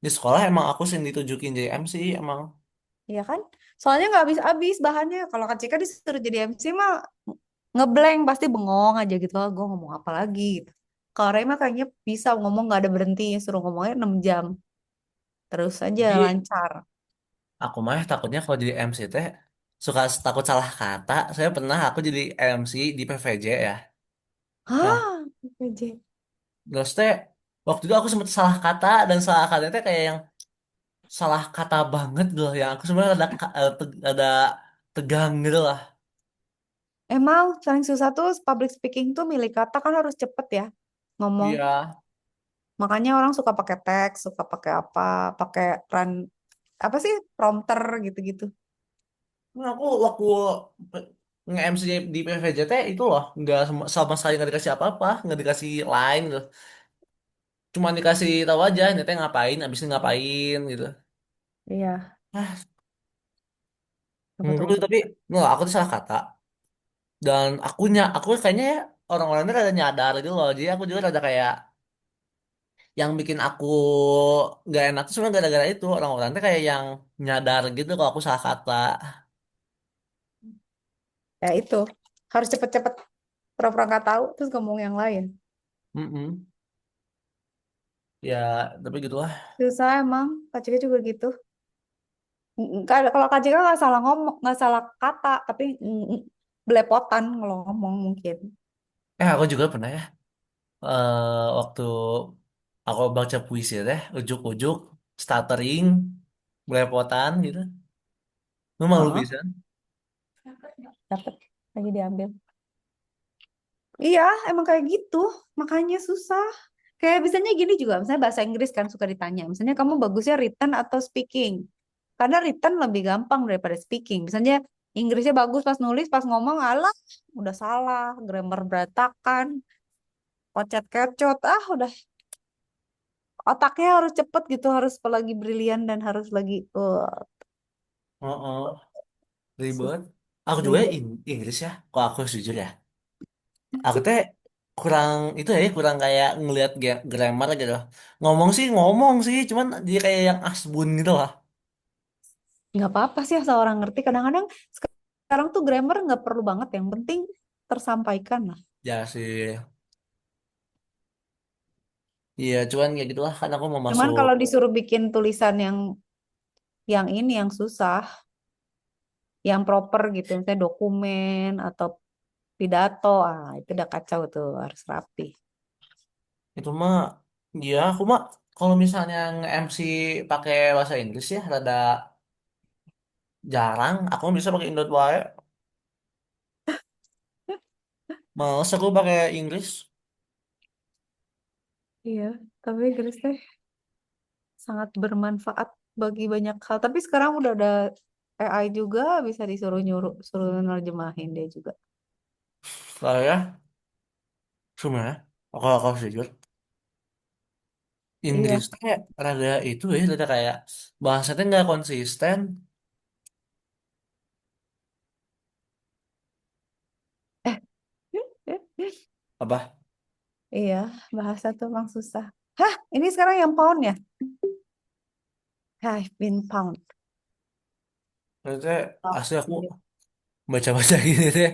di sekolah emang aku sih ditujukin jadi MC emang. Iya kan? Soalnya nggak habis-habis bahannya. Kalau Kak Cika disuruh jadi MC mah ngeblank pasti bengong aja gitu. Oh, gue ngomong apa lagi gitu. Kalau Ray mah kayaknya bisa ngomong nggak ada berhentinya. Suruh ngomongnya 6 jam. Terus aja Jadi lancar. aku mah takutnya kalau jadi MC teh suka takut salah kata. Saya pernah aku jadi MC di PVJ ya. Nah, Hah? PJ. terus teh waktu itu aku sempat salah kata dan salah katanya teh kayak yang salah kata banget gitu loh. Yang aku sebenarnya ada tegang gitu lah. Emang paling susah tuh public speaking tuh milih kata kan harus cepet ya ngomong. Iya. Makanya orang suka pakai teks, suka pakai apa, pakai run apa sih prompter gitu-gitu. Nah, aku waktu nge-MC di PVJ teh itu loh nggak sama sekali nggak dikasih apa-apa, nggak dikasih line gitu. Cuma dikasih tahu aja, ini teh ngapain, abis ini ngapain gitu. Iya, Ah, betul menurut betul. tapi nggak, aku tuh salah kata. Dan aku kayaknya ya orang-orang itu rada nyadar gitu loh. Jadi aku juga rada kayak yang bikin aku nggak enak tuh sebenarnya gara-gara itu orang-orang tuh kayak yang nyadar gitu kalau aku salah kata. Ya itu harus cepet-cepet pura-pura nggak tahu terus ngomong yang lain. Mm-mm. Ya, tapi gitulah. Susah emang, Kak Cika juga gitu. Kalau Kak Cika nggak salah ngomong, nggak salah kata, tapi belepotan kalau ngomong mungkin. Aku juga pernah ya. Waktu aku baca puisi teh, ujuk-ujuk, stuttering, belepotan gitu. Lu malu Heeh, bisa? dapat lagi diambil. Iya, emang kayak gitu. Makanya susah. Kayak misalnya gini juga, misalnya bahasa Inggris kan suka ditanya. Misalnya kamu bagusnya written atau speaking? Karena written lebih gampang daripada speaking. Misalnya Inggrisnya bagus pas nulis, pas ngomong, alah, udah salah, grammar berantakan, kocet kecot, udah otaknya harus cepet gitu, harus lagi brilian dan harus lagi Oh, sus- ribet. Aku juga ribet. Inggris ya. Kok aku jujur ya. Aku teh kurang itu ya, kurang kayak ngelihat grammar gitu. Ngomong sih, cuman dia kayak yang asbun gitu lah. Nggak apa-apa sih asal orang ngerti. Kadang-kadang sekarang tuh grammar nggak perlu banget. Yang penting tersampaikan lah. Ya sih. Iya, cuman kayak gitulah kan aku mau Cuman masuk. kalau disuruh bikin tulisan yang ini yang susah, yang proper gitu, misalnya dokumen atau pidato, itu udah kacau tuh, harus rapi. Itu mah, ya aku mah kalau misalnya nge-MC pakai bahasa Inggris ya rada jarang. Aku mah bisa pakai Indot wae. Males aku pakai Inggris. Iya, tapi Grace teh sangat bermanfaat bagi banyak hal. Tapi sekarang udah ada AI juga bisa disuruh nyuruh, suruh nerjemahin dia juga. Saya sebenarnya aku jujur Inggris Iya. teh rada itu ya rada kayak bahasanya nggak konsisten. Apa? Iya, bahasa tuh emang susah. Hah, ini sekarang yang pound ya? I've been pound. Maksudnya Oh, asli aku iya. baca-baca gini teh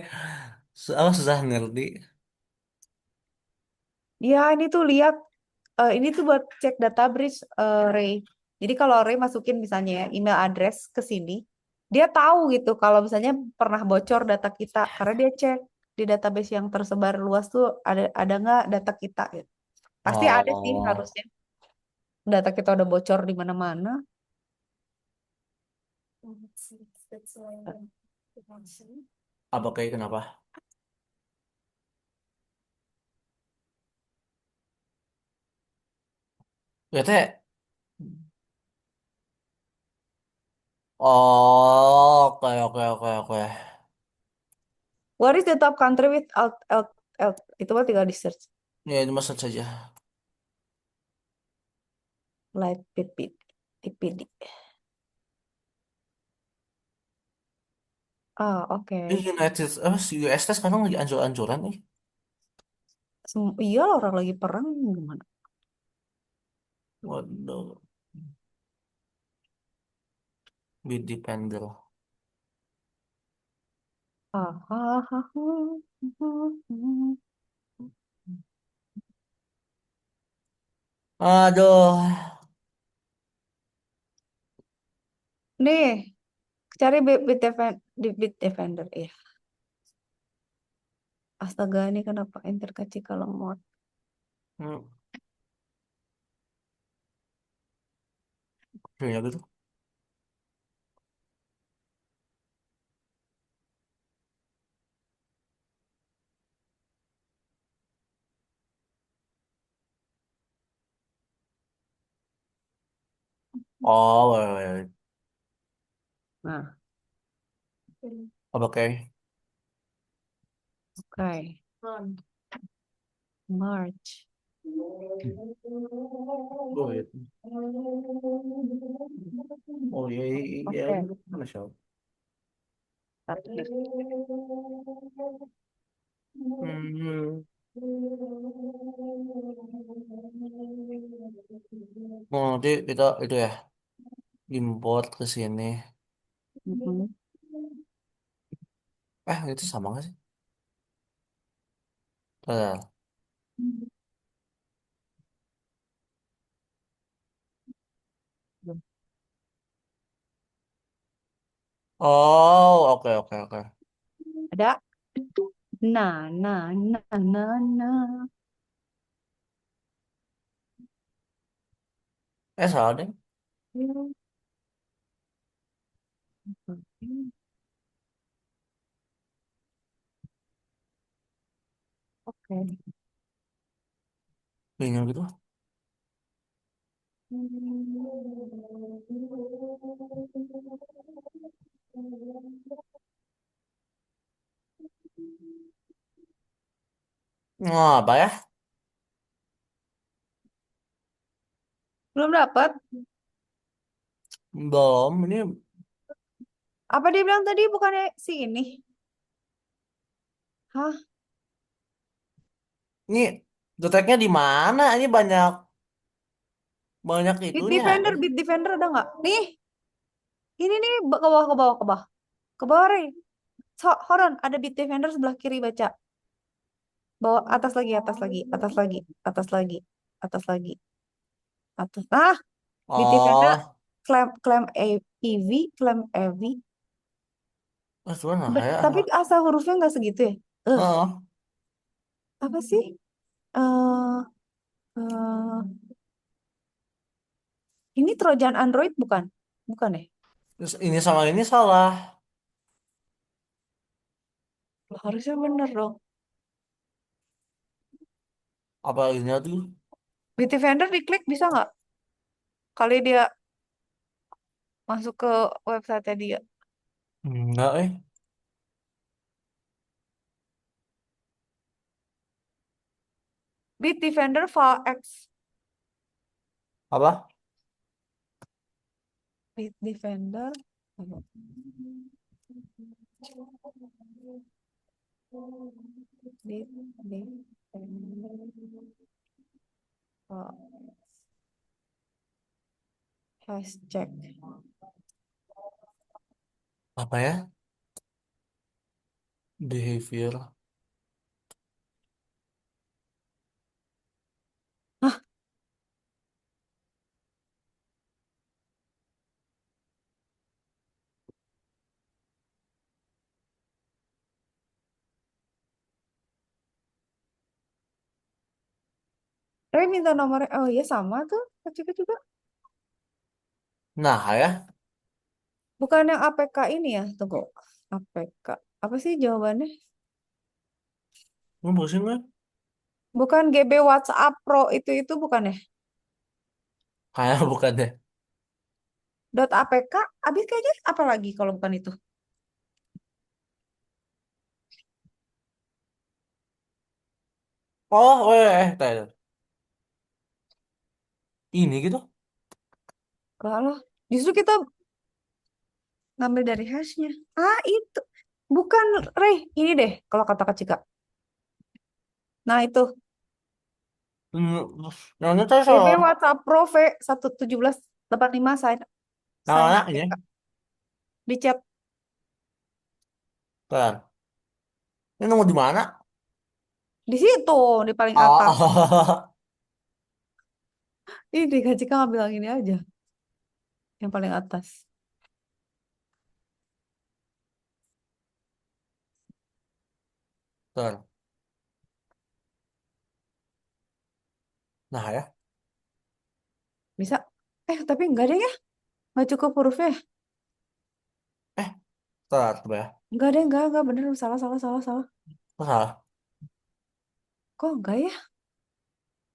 aku susah ngerti. Ya, ini tuh lihat, ini tuh buat cek data bridge, Ray. Jadi kalau Ray masukin misalnya ya, email address ke sini, dia tahu gitu kalau misalnya pernah bocor data kita, karena dia cek di database yang tersebar luas tuh ada nggak data kita gitu. Pasti ada sih Oh, harusnya. Data kita udah bocor di mana-mana. That's why I mention. apa kayak kenapa? Ya teh. Oh, oke oke oke oke. What is the top country with itu mah tinggal di search. Ya itu maksud saja. Light PPD. PPD. Ah, oke. United, US teh sekarang lagi ancur-ancuran nih. Iya lah, orang lagi perang gimana? Waduh, be depender. Ah, ah, ah, ah. Aduh, Nih, cari Bit Defender. Iya. Astaga, ini kenapa enter kecil kalau mod? hmm, kayaknya gitu. Oh, wait, wait, wait. Nah, Oke. oke. March. Oh, iya. Oh iya, iya, iya, Oke. udah mana sih? Satu nih. Hmm. Oh, nanti kita itu ya import ke sini. Mhm. Itu sama nggak sih? Bentar. Oh, oke oke oke. Ada. Nah, nah, nah, nah, nah. Salah deh. Oke. Bingung gitu. Nah, apa ya? Belum dapat. Belum. Ini Apa dia bilang tadi bukannya si ini? Hah? ini deteknya di mana? Ini banyak banyak itunya. Bit Defender ada nggak? Nih, ini nih ke bawah, ke bawah, ke bawah. Ke bawah, Rey. So, hold on, ada Bit Defender sebelah kiri baca. Bawah, atas lagi, atas lagi, atas lagi, atas lagi, atas lagi, atas. Ah, Bit Defender Oh, claim claim EV, claim EV. cuman nah ya. Tapi asal hurufnya nggak segitu ya? Heeh. Apa sih? Eh, Eh, ini Trojan Android bukan? Bukan ya? Terus ini sama ini salah. Loh, harusnya bener dong. Apa ini tuh? Bitdefender diklik bisa nggak? Kali dia masuk ke website dia. Enggak, Bitdefender file X. Apa? Bitdefender. Bitdefender file hashtag. Apa ya? Behavior. Hah, Ray minta nomornya. Oh iya sama tuh. Kecil juga. Nah, ya. Bukan yang APK ini ya. Tunggu. APK. Apa sih jawabannya? Lu pusing kan? Bukan GB WhatsApp Pro itu bukan ya? Kayak bukan deh. Dot APK. Abis kayaknya apa lagi kalau bukan itu? Oh, tadi. Ini gitu. Kalau justru kita ngambil dari hashnya. Ah itu. Bukan Ray. Ini deh kalau kata Kak Cika. Nah itu. Yang ini tadi GB salah. WhatsApp Pro V11785 Yang sign anaknya. APK. Di chat. Kan. Ini nunggu di mana? Di situ. Di paling atas. Oh, Ini Kak Cika ngambil yang ini aja. Yang paling atas. Bentar. Nah, ya. Bisa. Tapi enggak deh ya. Nggak cukup hurufnya. Eh, bentar, coba ya. Enggak deh, enggak. Bener, salah, salah, salah, salah. Kok salah? Kok enggak ya?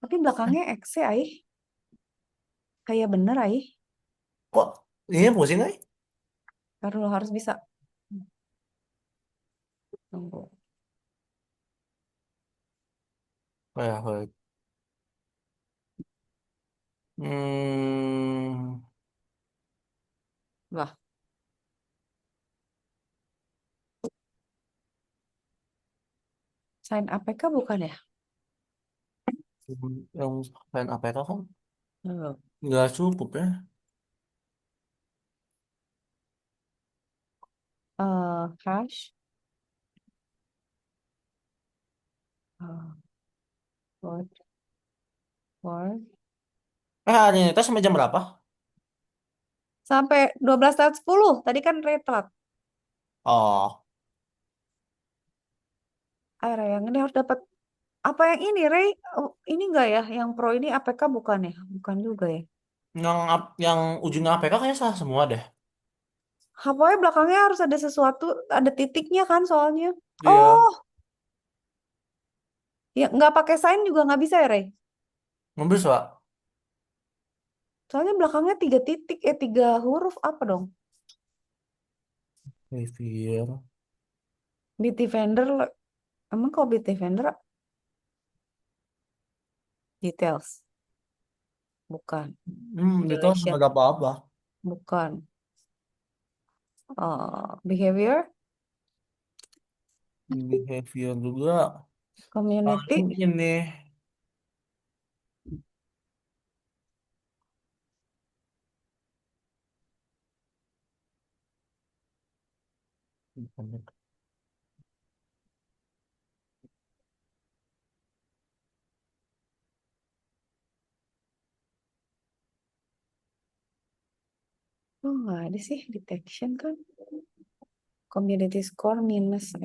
Tapi belakangnya X ya, Aih. Kayak bener, Aih. Kok ini pusing nih? Baru harus bisa. Tunggu. Baik. Hmm, Lah, sign APK bukan ya? yang lain apa itu kan? Belum. Nggak cukup ya. Hash. Word, word. Hari ini tes sampai jam berapa? Sampai 12:10. Tadi kan retrat. Oh, Ray, yang ini harus dapat apa yang ini, Ray? Oh, ini enggak ya? Yang pro ini APK bukan ya? Bukan juga ya. yang ujungnya APK kayaknya salah semua deh. Pokoknya belakangnya harus ada sesuatu, ada titiknya kan soalnya. Iya, Oh, ya nggak pakai sign juga nggak bisa ya, Ray? nggak bisa. Soalnya belakangnya 3 titik, 3 huruf apa dong? Behavior. Bitdefender, emang kok Bitdefender details? Bukan. Itu Duration, nggak ada apa-apa. bukan. Behavior, Behavior juga. community, Paling ini. oh nggak ada sih detection kan? Community score minus,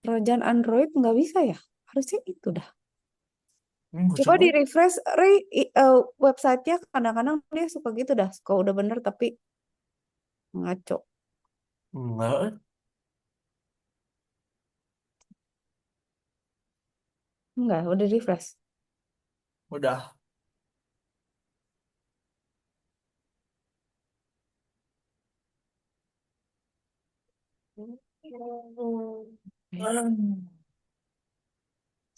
Trojan Android nggak bisa ya? Harusnya itu dah. Coba Coba. di refresh websitenya, kadang-kadang dia suka gitu dah. Suka udah bener tapi ngaco. Enggak. Enggak, udah di refresh. Udah.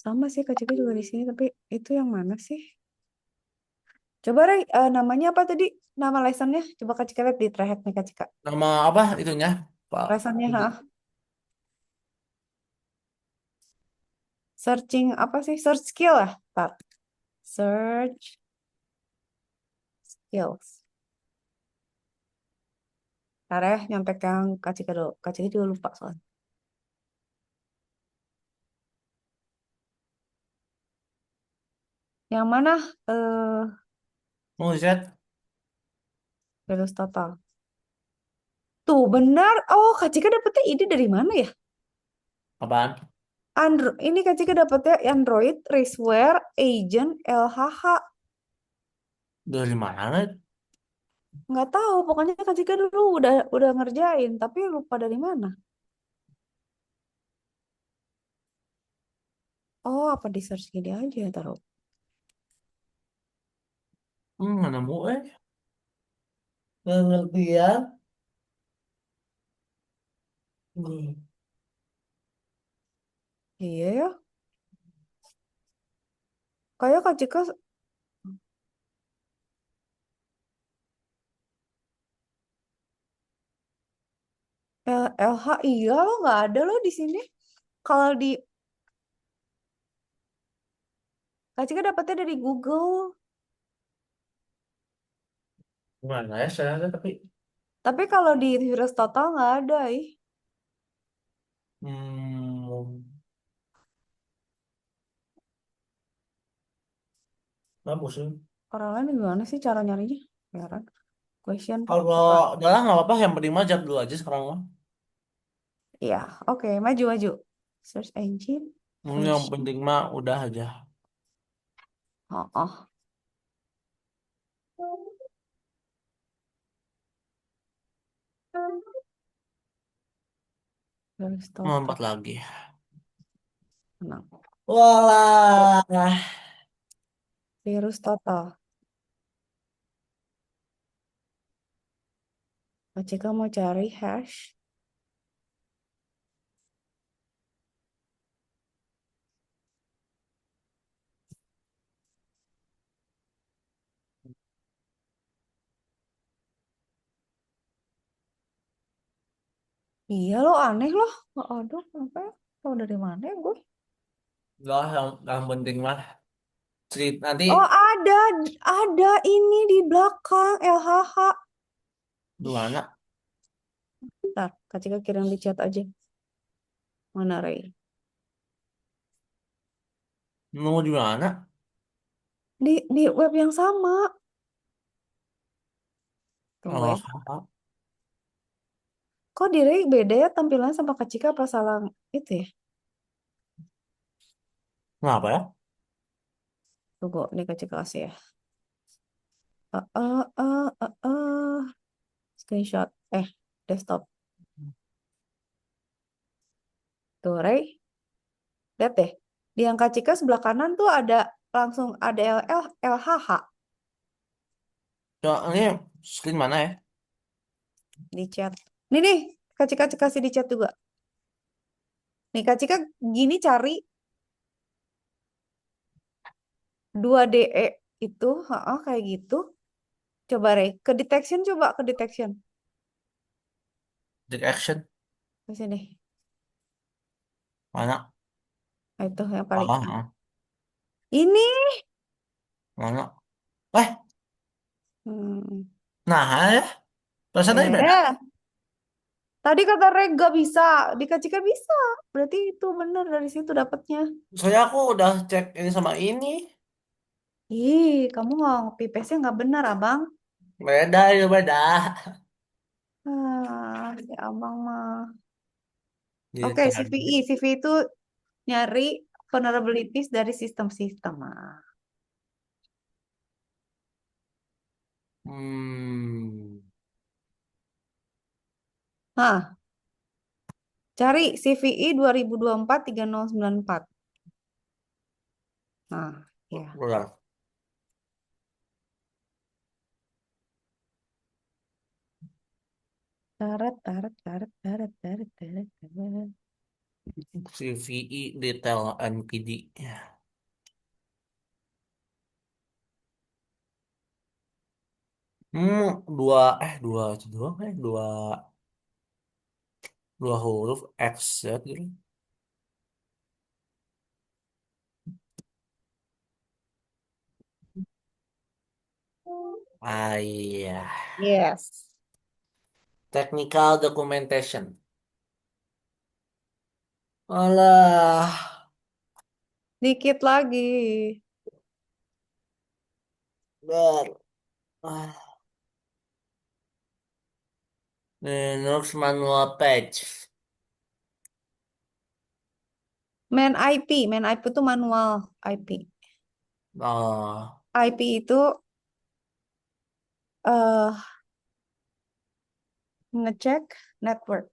Sama sih Kak Cika juga di sini, tapi itu yang mana sih? Coba Ray, namanya apa tadi? Nama lessonnya? Coba Kak Cika lihat di Track nih Kak Cika. Nama apa itunya? Pak. Lessonnya, ha? Searching apa sih? Search skill lah. Tar. Search skills. Ntar ya, nyampe ke yang Kak Cika dulu. Kak Cika juga lupa soalnya. Yang mana? Mau lihat Lulus total. Tuh, benar. Oh, Kak Cika dapetnya ide dari mana ya? apaan? Android. Ini Kak Cika dapetnya Android, Racewear, Agent, LHH. Dari mana? Nggak tahu, pokoknya Kak Cika dulu udah ngerjain, tapi lupa dari mana. Oh, apa di search gini aja ya taruh. Nggak nemu Nggak ngerti ya. Iya ya. Kayak Kak Cika LH iya loh nggak ada loh di sini. Kalau di Kak Cika dapetnya dari Google. Gimana ya saya ada tapi Tapi kalau di virus total nggak ada ih. hmm, nggak sih. Orang lain gimana sih cara nyarinya? Heran. Question. Kalau Apa? udah lah nggak apa-apa, yang penting mah jawab dulu aja sekarang mah. Iya, oke, maju maju. Search engine, Yang question. penting mah udah aja. Oh, oh. Virus total. Empat lagi. Tenang. Walah. Virus total. Kak Cika mau cari hash. Iya loh, aneh loh. Nggak ada, kenapa ya? Tahu dari mana ya gue? Udah yang penting mah cerita nanti Oh, ada ini di belakang LHH. gimana? Bentar, Kak Cika kirim di chat aja. Mana Ray? Nunggu di mana? Di web yang sama. Tunggu Oh, ya. Kok di Ray beda ya tampilannya sama Kak Cika apa salah itu ya? kenapa ya? Tunggu, nih Kak Cika kasih ya. Eh, eh, eh, Screenshot. Desktop. Tuh, Ray. Lihat deh. Di yang Kak Cika sebelah kanan tuh ada langsung ada LHH Coba ini screen mana ya? di chat. Nih, Kak Cika kasih di chat juga. Nih, Kak Cika gini cari 2DE itu, kayak gitu. Coba Ray, ke detection coba ke detection. Take action Di sini. mana? Nah, itu yang Oh, paling kanan. oh, Ini. mana? Hmm. Nah ya, perasaan tadi beda. Eh, tadi kata Ray gak bisa, di Kak Cika bisa. Berarti itu bener dari situ dapatnya. Soalnya aku udah cek ini sama ini, Ih, kamu nggak pipesnya nggak benar, Abang. beda itu beda. Si Abang mah. Jadi Oke, tadi CVI. CV itu nyari vulnerabilities dari sistem-sistem. Ah. Hmm. Nah, cari CVI 2024-3094. Nah, ya. Udah. Tarat, tarat, tarat, tarat, tarat, tarat, tarat. CVI detail NPD. Dua dua itu doang dua huruf X Z gitu. Ah iya. Yes. Technical documentation. Alah. Dikit lagi. Ber. Ah. Linux manual page. Main IP itu manual IP. Oh. IP itu eh ngecek network.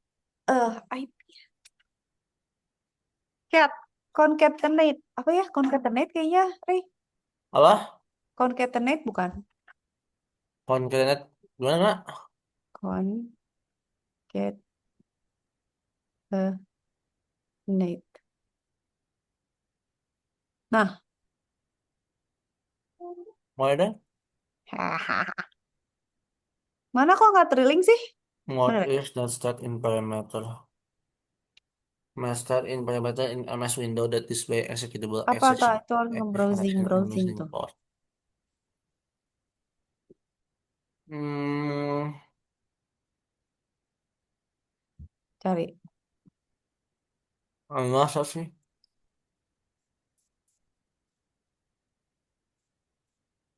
IP. Cat. Concatenate. Apa ya? Concatenate kayaknya, Rey. Apa? Concatenate bukan? Concreate gimana, Mak? Concatenate. Nah, Mulai deh. mana kok nggak drilling sih? Bener What ya? is that state in parameter? Master in parameter in MS Window that display executable Apa tak exception itu harus nge-browsing exception and browsing missing tuh. port. Hmm, Cari. masa sih?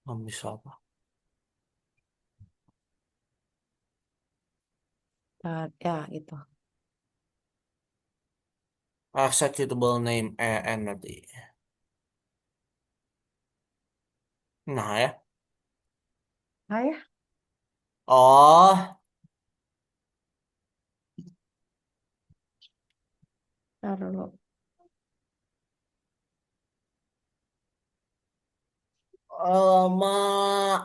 Nggak bisa apa? Ya itu. Executable name entity. Nah ya. Nah ya, Oh, taruh dulu. mak.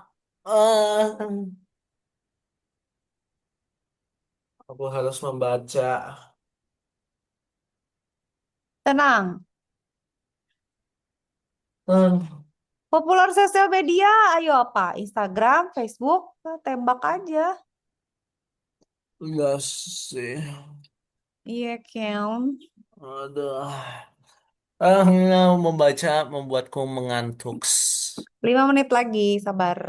Aku harus membaca. Tenang. Hmm, Populer sosial media, ayo apa? Instagram, Facebook, tembak aja. enggak sih. Iya, kan? Aduh. Nggak, membaca membuatku mengantuk. 5 menit lagi, sabar.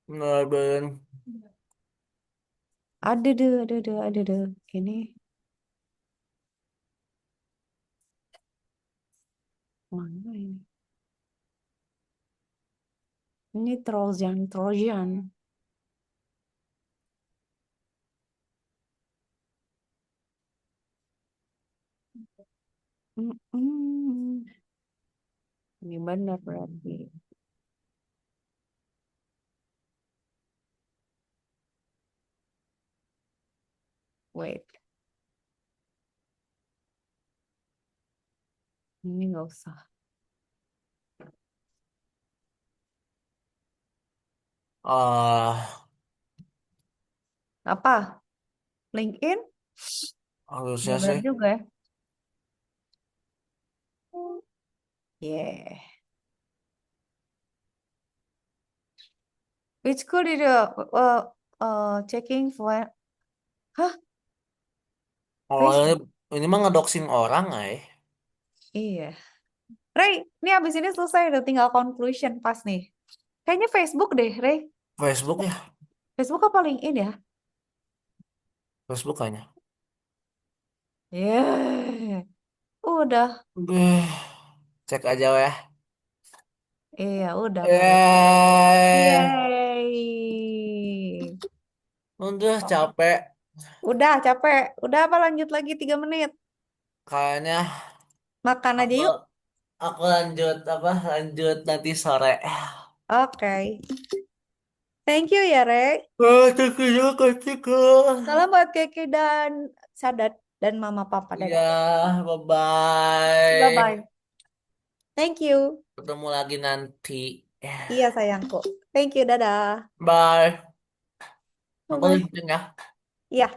Nah, Ben. Ada deh. Ini mana ini? Ini Trojan, Trojan. Mm-mm. Ini benar berarti. Wait, ini nggak usah. Ah, Apa? LinkedIn? harusnya Nggak benar sih. juga ya. Yeah. Which school did you checking for? Hah? Oh, Facebook? ini mah ngedoxing orang, Iya. Ray, ini abis ini selesai udah tinggal conclusion pas nih. Kayaknya Facebook deh, Ray. Facebook ya, Facebook apa LinkedIn ya? Facebook kayaknya. Yeah. Udah. Udah, cek aja ya. Iya, udah beres. Eh, Yeay. udah capek Udah capek. Udah apa lanjut lagi 3 menit. kayaknya. Makan aja Aku yuk. aku lanjut apa? Lanjut nanti sore. Oke. Thank you ya, Rek. Thank you, Kak Cika. Salam buat Keke dan Sadat dan Mama Papa. Iya, Dadah. bye-bye. Bye-bye. Thank you. Ketemu lagi nanti. Iya, sayangku. Thank you. Dadah. Bye. Aku Bye-bye. lanjutin ya. Iya.